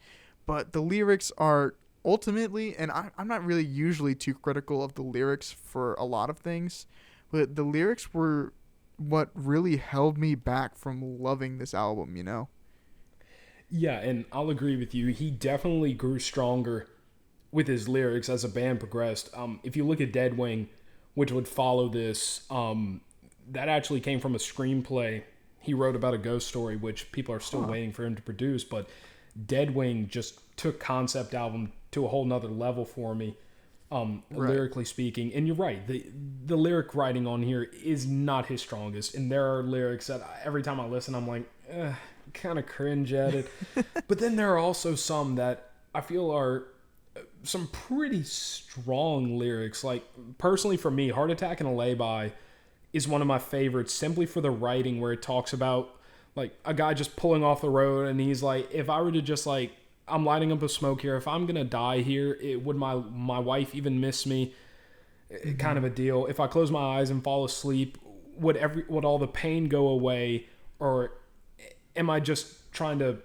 But the lyrics are ultimately, and I'm not really usually too critical of the lyrics for a lot of things, but the lyrics were what really held me back from loving this album, you know? Yeah, and I'll agree with you. He definitely grew stronger with his lyrics as the band progressed. If you look at Deadwing, which would follow this, that actually came from a screenplay he wrote about a ghost story, which people are still waiting for him to produce. But Deadwing just took concept album to a whole nother level for me, lyrically speaking. And you're right, the lyric writing on here is not his strongest. And there are lyrics that every time I listen, I'm like, kind of cringe at it. But then there are also some that I feel are some pretty strong lyrics. Like, personally for me, Heart Attack and a Lay-By is one of my favorites, simply for the writing, where it talks about like a guy just pulling off the road, and he's like, if I were to just like, I'm lighting up a smoke here, if I'm gonna die here, would my wife even miss me? Kind of a deal. If I close my eyes and fall asleep, would all the pain go away, or am I just trying to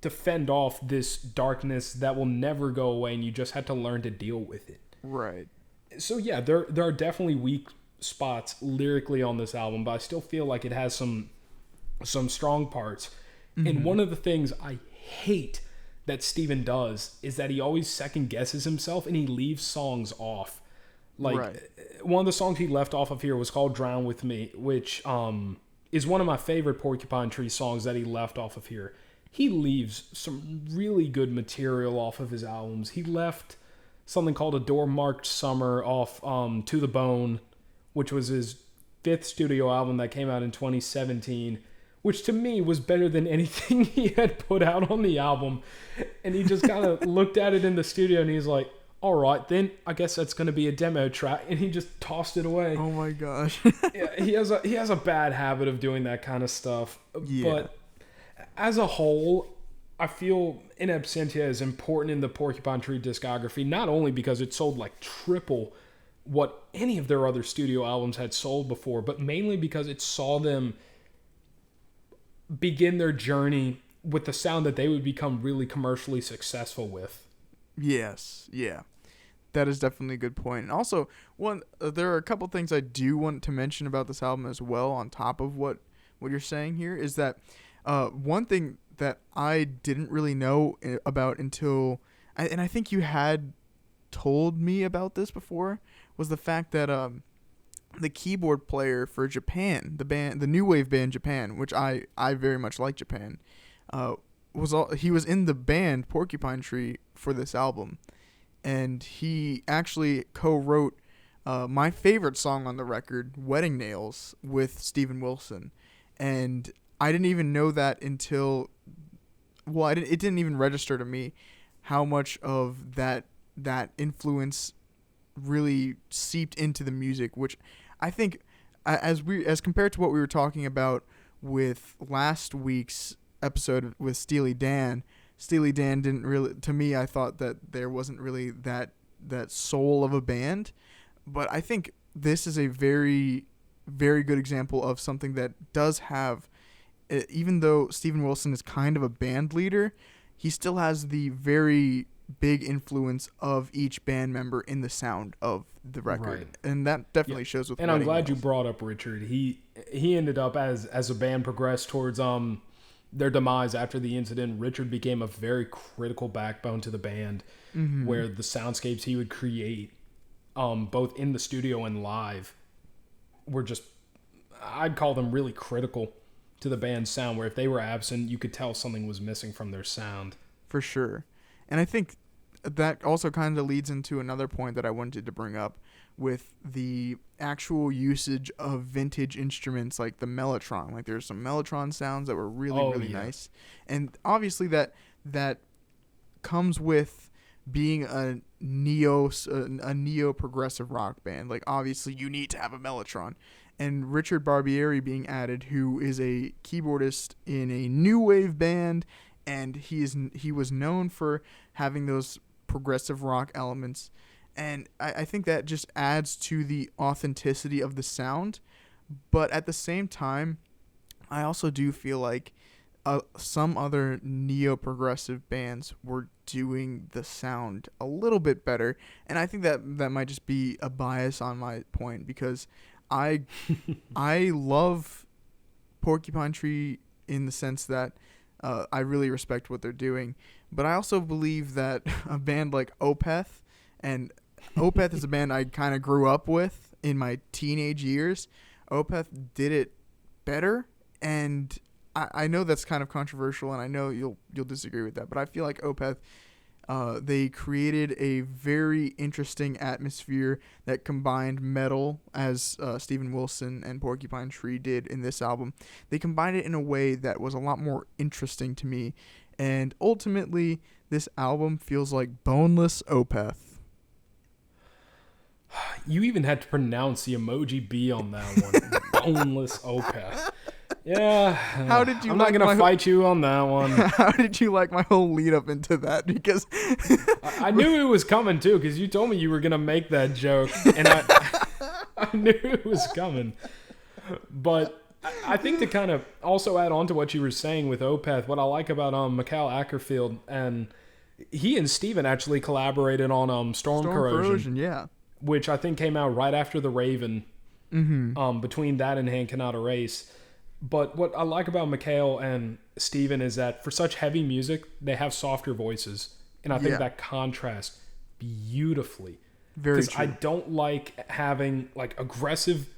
fend off this darkness that will never go away, and you just have to learn to deal with it? Right. So yeah, there are definitely weak spots lyrically on this album, but I still feel like it has some strong parts. And one of the things I hate that Steven does is that he always second guesses himself and he leaves songs off. Like one of the songs he left off of here was called Drown With Me, which is one of my favorite Porcupine Tree songs that he left off of here. He leaves some really good material off of his albums. He left something called A Door Marked Summer off To The Bone, which was his 5th studio album that came out in 2017, which to me was better than anything he had put out on the album. And he just kind of looked at it in the studio and he's like, all right, then I guess that's going to be a demo track. And he just tossed it away. Oh my gosh. Yeah, he has a bad habit of doing that kind of stuff. Yeah. But as a whole, I feel In Absentia is important in the Porcupine Tree discography, not only because it sold like triple what any of their other studio albums had sold before, but mainly because it saw them begin their journey with the sound that they would become really commercially successful with. Yes, yeah. That is definitely a good point. And also, there are a couple things I do want to mention about this album as well, on top of what you're saying here, is that one thing that I didn't really know about until, and I think you had told me about this before, was the fact that the keyboard player for Japan, the new wave band Japan, which I very much like Japan, he was in the band Porcupine Tree for this album, and he actually co-wrote my favorite song on the record, Wedding Nails, with Steven Wilson. And I didn't even know that until, it didn't even register to me how much of that influence really seeped into the music, which I think, as compared to what we were talking about with last week's episode with Steely Dan didn't really, to me, I thought that there wasn't really that soul of a band, but I think this is a very, very good example of something that does have, even though Steven Wilson is kind of a band leader, he still has the very big influence of each band member in the sound of the record, right. And that definitely shows with. And I'm glad you brought up Richard. He ended up as a band progressed towards their demise after the incident. Richard became a very critical backbone to the band, where the soundscapes he would create, both in the studio and live, were just, I'd call them really critical to the band's sound, where if they were absent, you could tell something was missing from their sound. For sure. And I think that also kind of leads into another point that I wanted to bring up with the actual usage of vintage instruments like the Mellotron. Like there's some Mellotron sounds that were really nice. And obviously that comes with being a neo progressive rock band. Like obviously you need to have a Mellotron. And Richard Barbieri being added, who is a keyboardist in a new wave band, and he was known for having those progressive rock elements. And I think that just adds to the authenticity of the sound. But at the same time, I also do feel like some other neo-progressive bands were doing the sound a little bit better. And I think that might just be a bias on my point, because I love Porcupine Tree in the sense that I really respect what they're doing. But I also believe that a band like Opeth, and Opeth is a band I kind of grew up with in my teenage years, Opeth did it better. And I know that's kind of controversial, and I know you'll disagree with that, but I feel like Opeth, they created a very interesting atmosphere that combined metal, as Steven Wilson and Porcupine Tree did in this album. They combined it in a way that was a lot more interesting to me, and ultimately this album feels like boneless Opeth. You even had to pronounce the emoji B on that one. Boneless Opeth. Yeah. How did you? I'm not gonna fight you on that one. How did you like my whole lead up into that? Because I knew it was coming too, because you told me you were gonna make that joke, and I knew it was coming. But I think to kind of also add on to what you were saying with Opeth, what I like about Mikhail Ackerfield, and he and Steven actually collaborated on Storm Corrosion, yeah, which I think came out right after The Raven. Mm-hmm. Between that and Hand Cannot Erase. But what I like about Mikhail and Steven is that for such heavy music, they have softer voices. And I think that contrasts beautifully. Very true. Because I don't like having like aggressive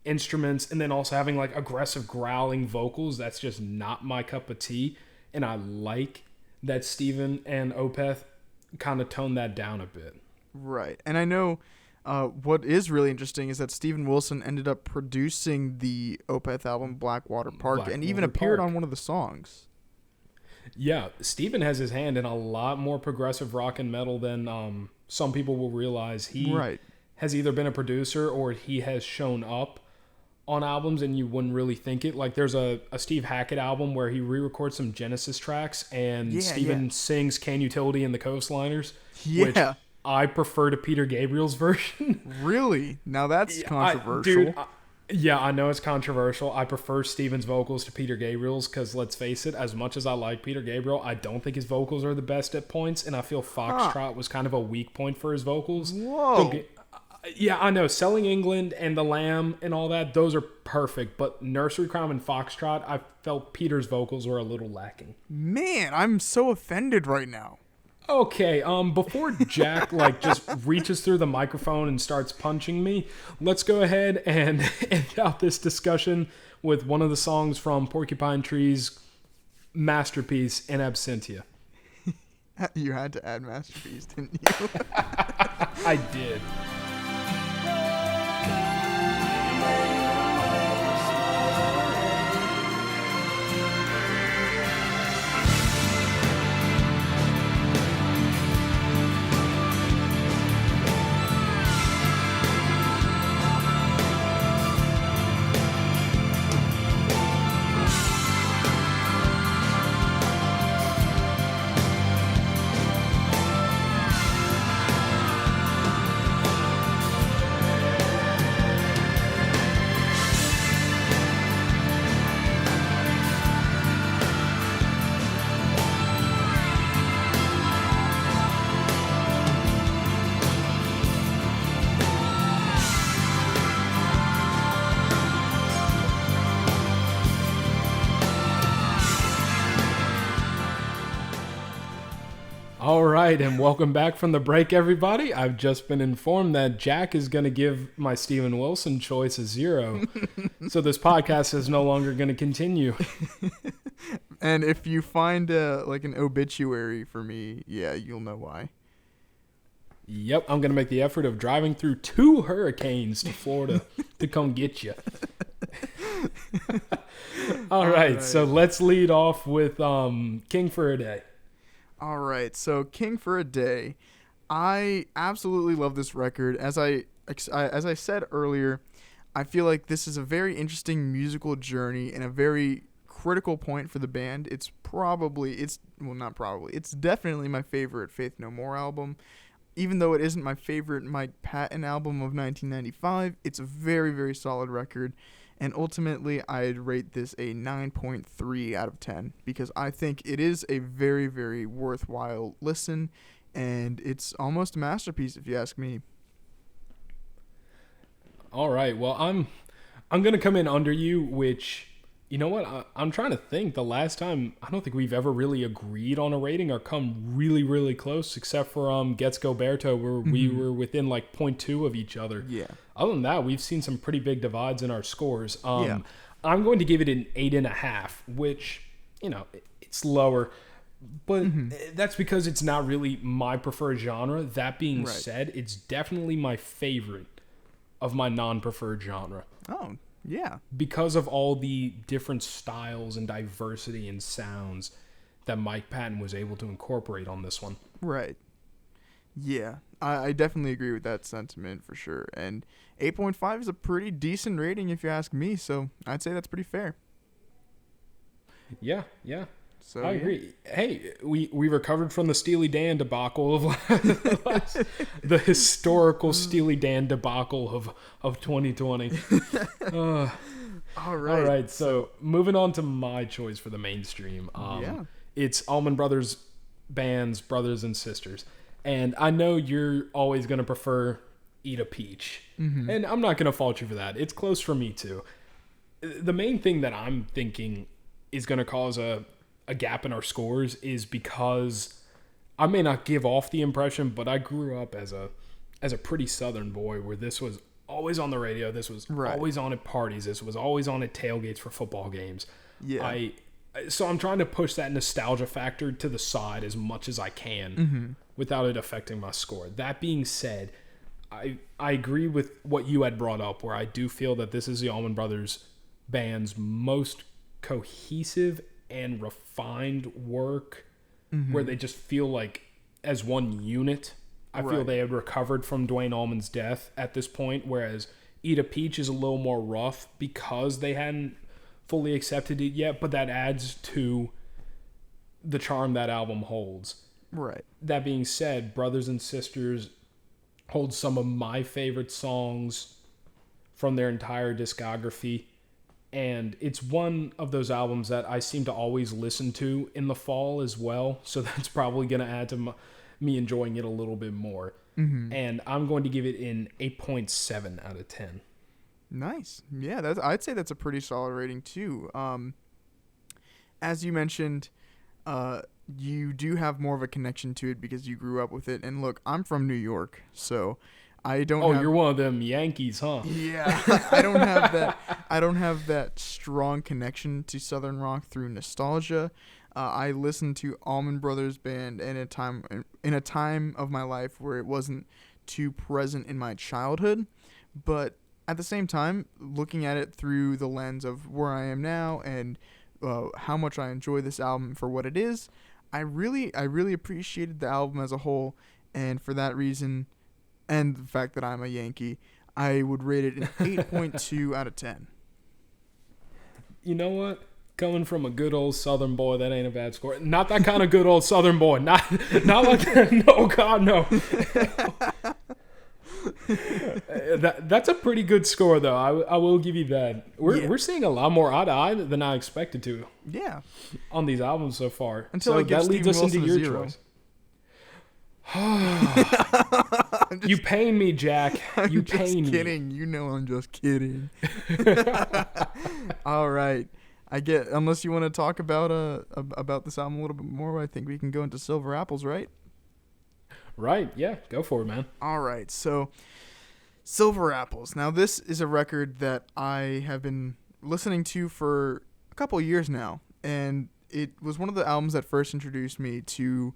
instruments and then also having like aggressive growling vocals. That's just not my cup of tea. And I like that Steven and Opeth kind of tone that down a bit. Right. And I know what is really interesting is that Steven Wilson ended up producing the Opeth album Blackwater Park and even appeared on one of the songs. Yeah, Steven has his hand in a lot more progressive rock and metal than some people will realize. He has either been a producer or he has shown up on albums and you wouldn't really think it. Like there's a Steve Hackett album where he re-records some Genesis tracks and Steven sings Can Utility and the Coastliners. Yeah. Which I prefer to Peter Gabriel's version. Really? Now that's controversial. Dude, I know it's controversial. I prefer Steven's vocals to Peter Gabriel's because, let's face it, as much as I like Peter Gabriel, I don't think his vocals are the best at points, and I feel Foxtrot was kind of a weak point for his vocals. Whoa. Yeah, I know. Selling England and The Lamb and all that, those are perfect, but Nursery Crime and Foxtrot, I felt Peter's vocals were a little lacking. Man, I'm so offended right now. Okay, before Jack just reaches through the microphone and starts punching me, let's go ahead and end out this discussion with one of the songs from Porcupine Tree's masterpiece in Absentia. You had to add masterpiece, didn't you? I did. All right, and welcome back from the break, everybody. I've just been informed that Jack is going to give my Steven Wilson choice a 0. So this podcast is no longer going to continue. And if you find an obituary for me, yeah, you'll know why. Yep, I'm going to make the effort of driving through 2 hurricanes to Florida to come get you. All right, so let's lead off with King for a Day. All right, so King for a Day. I absolutely love this record. As I said earlier, I feel like this is a very interesting musical journey and a very critical point for the band. It's definitely my favorite Faith No More album. Even though it isn't my favorite Mike Patton album of 1995, it's a very, very solid record. And ultimately, I'd rate this a 9.3 out of 10 because I think it is a very, very worthwhile listen, and it's almost a masterpiece if you ask me. All right, well, I'm gonna come in under you, which, you know what? I'm trying to think. The last time, I don't think we've ever really agreed on a rating or come really, really close, except for Gets Goberto, where we were within 0.2 of each other. Yeah. Other than that, we've seen some pretty big divides in our scores. I'm going to give it an 8.5, which, it's lower. But that's because it's not really my preferred genre. That being said, it's definitely my favorite of my non-preferred genre. Oh, yeah. Because of all the different styles and diversity and sounds that Mike Patton was able to incorporate on this one. Right. Yeah, I definitely agree with that sentiment for sure. And 8.5 is a pretty decent rating if you ask me, so I'd say that's pretty fair. Yeah, yeah. So I agree. Hey, we recovered from the Steely Dan debacle of the historical Steely Dan debacle of 2020. All All right. right, so moving on to my choice for the mainstream. Yeah. It's Allman Brothers Band's Brothers and Sisters. And I know you're always going to prefer Eat a Peach. Mm-hmm. And I'm not going to fault you for that. It's close for me, too. The main thing that I'm thinking is going to cause a gap in our scores is because I may not give off the impression, but I grew up as a pretty Southern boy where this was always on the radio. This was always on at parties. This was always on at tailgates for football games. Yeah. So I'm trying to push that nostalgia factor to the side as much as I can without it affecting my score. That being said, I agree with what you had brought up, where I do feel that this is the Allman Brothers Band's most cohesive and refined work, where they just feel like as one unit. I feel they had recovered from Duane Allman's death at this point, whereas Eat a Peach is a little more rough because they hadn't fully accepted it yet, but that adds to the charm that album holds. Right. That being said, Brothers and Sisters holds some of my favorite songs from their entire discography, and it's one of those albums that I seem to always listen to in the fall as well, so that's probably going to add to me enjoying it a little bit more. And I'm going to give it an 8.7 out of 10. Nice. Yeah, I'd say that's a pretty solid rating too. As you mentioned, you do have more of a connection to it because you grew up with it. And look, I'm from New York, so I don't. Oh, you're one of them Yankees, huh? Yeah, I don't have that. I don't have that strong connection to Southern rock through nostalgia. I listened to Allman Brothers Band in a time of my life where it wasn't too present in my childhood, but at the same time, looking at it through the lens of where I am now and how much I enjoy this album for what it is, I really appreciated the album as a whole, and for that reason, and the fact that I'm a Yankee, I would rate it an 8.2 out of 10. You know what? Coming from a good old Southern boy, that ain't a bad score. Not that kind of good old Southern boy. Not like that. No, God, no. That's a pretty good score, though. I will give you that. We're seeing a lot more eye to eye than I expected to. Yeah. On these albums so far. Until so I give that leads us into your choice. You pain me, Jack. You pain me. I'm just kidding. You know I'm just kidding. All right. Unless you want to talk about this album a little bit more, I think we can go into Silver Apples, right? Right, yeah. Go for it, man. All right. So, Silver Apples. Now, this is a record that I have been listening to for a couple of years now, and it was one of the albums that first introduced me to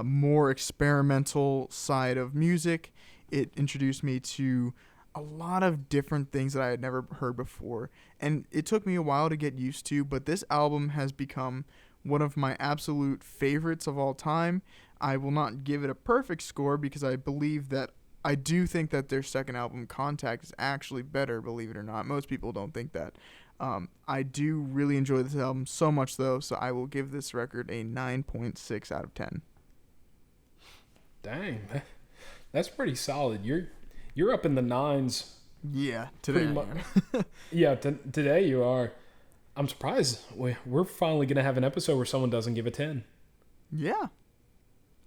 more experimental side of music. It introduced me to a lot of different things that I had never heard before, and it took me a while to get used to, but this album has become one of my absolute favorites of all time. I will not give it a perfect score because I do think that their second album, Contact, is actually better, believe it or not. Most people don't think that. I do really enjoy this album so much, though, so I will give this record a 9.6 out of 10. Dang, that's pretty solid. You're up in the nines. Yeah, today. Yeah, today you are. I'm surprised. We're finally gonna have an episode where someone doesn't give a 10. Yeah.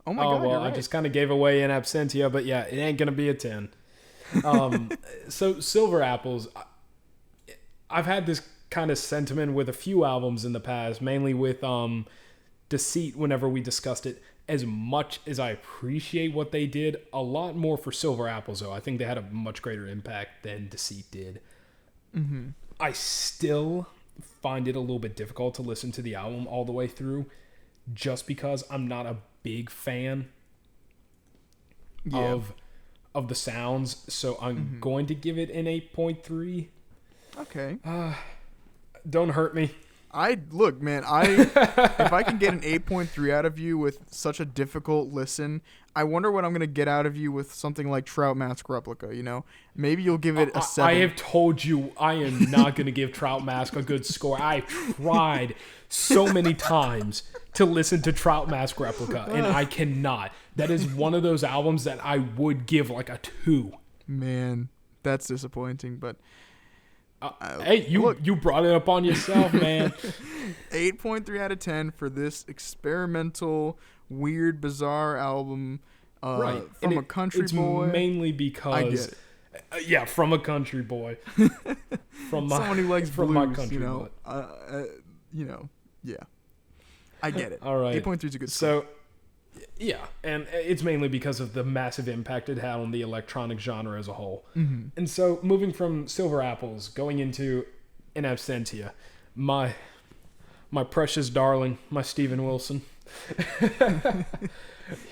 Oh my God. Well, you're right. I just kind of gave away an Absentia, but yeah, it ain't gonna be a 10. So Silver Apples, I've had this kind of sentiment with a few albums in the past, mainly with Deceit. Whenever we discussed it, as much as I appreciate what they did, a lot more for Silver Apples, though. I think they had a much greater impact than Deceit did. Mm-hmm. I still find it a little bit difficult to listen to the album all the way through, just because I'm not a big fan of the sounds. So I'm going to give it an 8.3. Okay. Don't hurt me. Look, man, if I can get an 8.3 out of you with such a difficult listen, I wonder what I'm going to get out of you with something like Trout Mask Replica, you know? Maybe you'll give it a 7. I have told you I am not going to give Trout Mask a good score. I've tried so many times to listen to Trout Mask Replica, and I cannot. That is one of those albums that I would give like a 2. Man, that's disappointing, but... hey, you brought it up on yourself, man. 8.3 out of 10 for this experimental, weird, bizarre album from a country boy. It's mainly because I get it. From a country boy. From someone who likes from blues, my country boy. Yeah. I get it. All right. 8.3 is a good score. So, yeah, and it's mainly because of the massive impact it had on the electronic genre as a whole. Mm-hmm. And so, moving from Silver Apples, going into In Absentia, my precious darling, my Steven Wilson.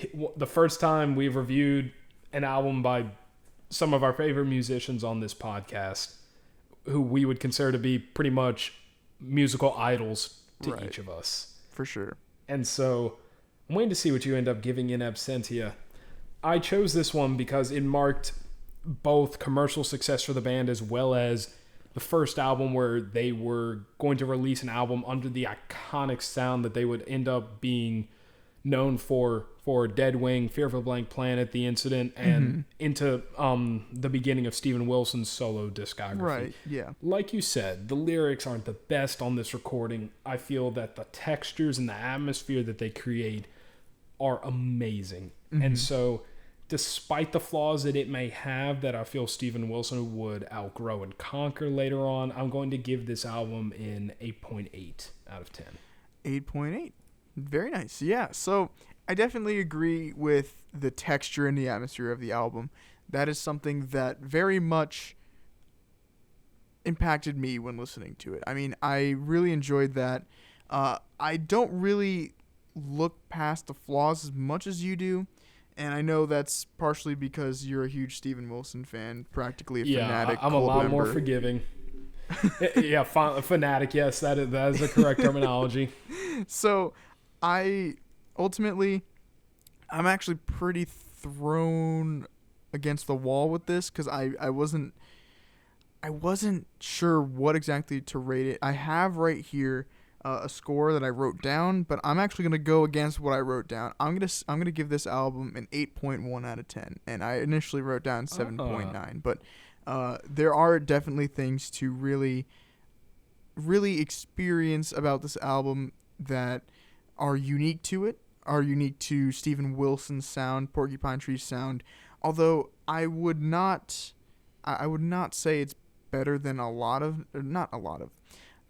The first time we've reviewed an album by some of our favorite musicians on this podcast, who we would consider to be pretty much musical idols to each of us. For sure. And so... I'm waiting to see what you end up giving In Absentia. I chose this one because it marked both commercial success for the band as well as the first album where they were going to release an album under the iconic sound that they would end up being known for Dead Wing, Fear of a Blank Planet, The Incident, and into the beginning of Steven Wilson's solo discography. Right, yeah. Like you said, the lyrics aren't the best on this recording. I feel that the textures and the atmosphere that they create are amazing. And so, despite the flaws that it may have that I feel Steven Wilson would outgrow and conquer later on, I'm going to give this album an 8.8 out of 10. 8.8. Very nice. Yeah, so I definitely agree with the texture and the atmosphere of the album. That is something that very much impacted me when listening to it. I mean, I really enjoyed that. I don't really look past the flaws as much as you do, and I know that's partially because you're a huge Steven Wilson fan, practically a fanatic. I'm a lot more forgiving. Fanatic, yes, that is the correct terminology. So I'm actually pretty thrown against the wall with this because I wasn't sure what exactly to rate it. I have right here a score that I wrote down, but I'm actually gonna go against what I wrote down. I'm gonna give this album an 8.1 out of 10, and I initially wrote down 7.9. But there are definitely things to really, really experience about this album that are unique to it, are unique to Steven Wilson's sound, Porcupine Tree's sound. Although I would not say it's better than not a lot of.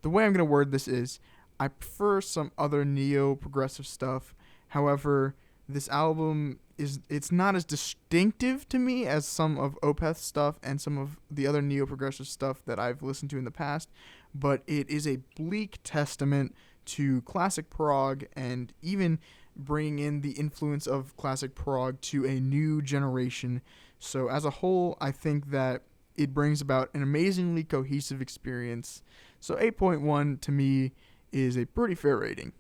The way I'm going to word this is, I prefer some other neo-progressive stuff. However, this album it's not as distinctive to me as some of Opeth's stuff and some of the other neo-progressive stuff that I've listened to in the past, but it is a bleak testament to classic prog and even bringing in the influence of classic prog to a new generation. So as a whole, I think that it brings about an amazingly cohesive experience. So 8.1 to me is a pretty fair rating.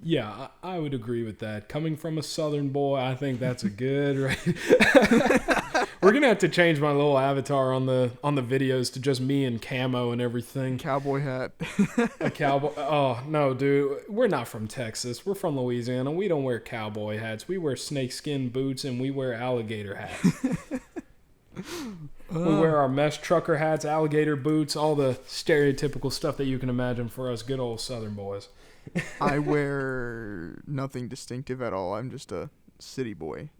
Yeah, I would agree with that. Coming from a Southern boy, I think that's a good rating. We're gonna have to change my little avatar on the videos to just me and camo and everything. Cowboy hat. A cowboy. Oh no, dude, we're not from Texas. We're from Louisiana. We don't wear cowboy hats. We wear snakeskin boots and we wear alligator hats. We wear our mesh trucker hats, alligator boots, all the stereotypical stuff that you can imagine for us good old Southern boys. I wear nothing distinctive at all. I'm just a city boy.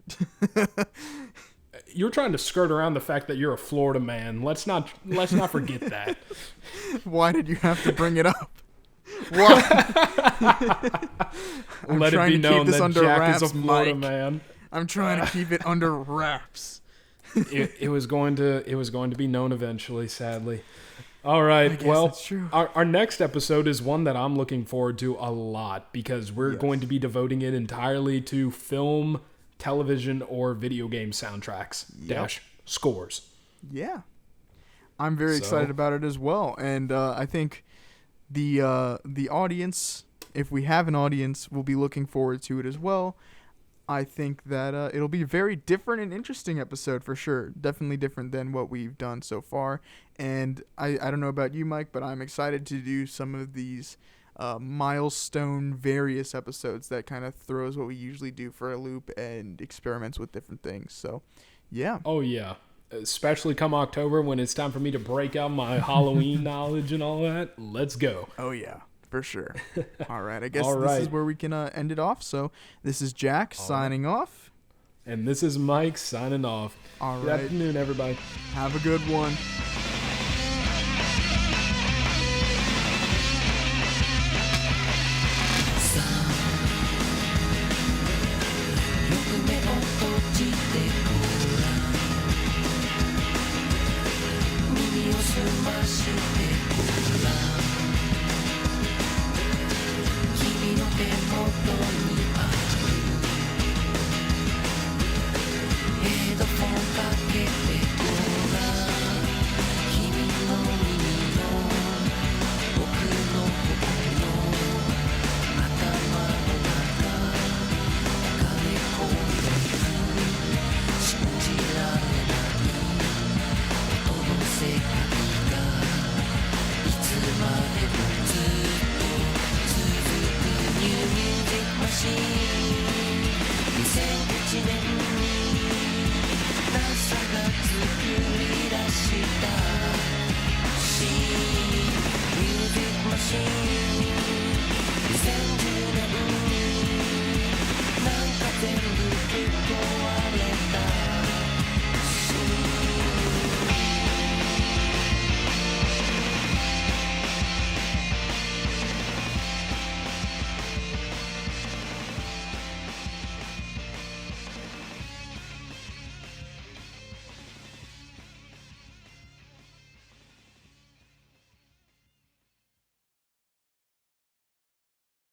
You're trying to skirt around the fact that you're a Florida man. Let's not forget that. Why did you have to bring it up? Why? Let it be known that Jack is a Florida man. I'm trying to keep it under wraps. It was going to be known eventually, sadly. All right. Well, our next episode is one that I'm looking forward to a lot because we're going to be devoting it entirely to film, television, or video game soundtracks -- scores. Yeah. I'm very excited about it as well. And I think the audience, if we have an audience, will be looking forward to it as well. I think that it'll be a very different and interesting episode for sure. Definitely different than what we've done so far. And I don't know about you, Mike, but I'm excited to do some of these milestone various episodes that kind of throws what we usually do for a loop and experiments with different things. So, yeah. Oh, yeah. Especially come October when it's time for me to break out my Halloween knowledge and all that. Let's go. Oh, yeah. For sure. All right. I guess this is where we can end it off. So this is Jack signing off. And this is Mike signing off. All right. Good afternoon, everybody. Have a good one. Machine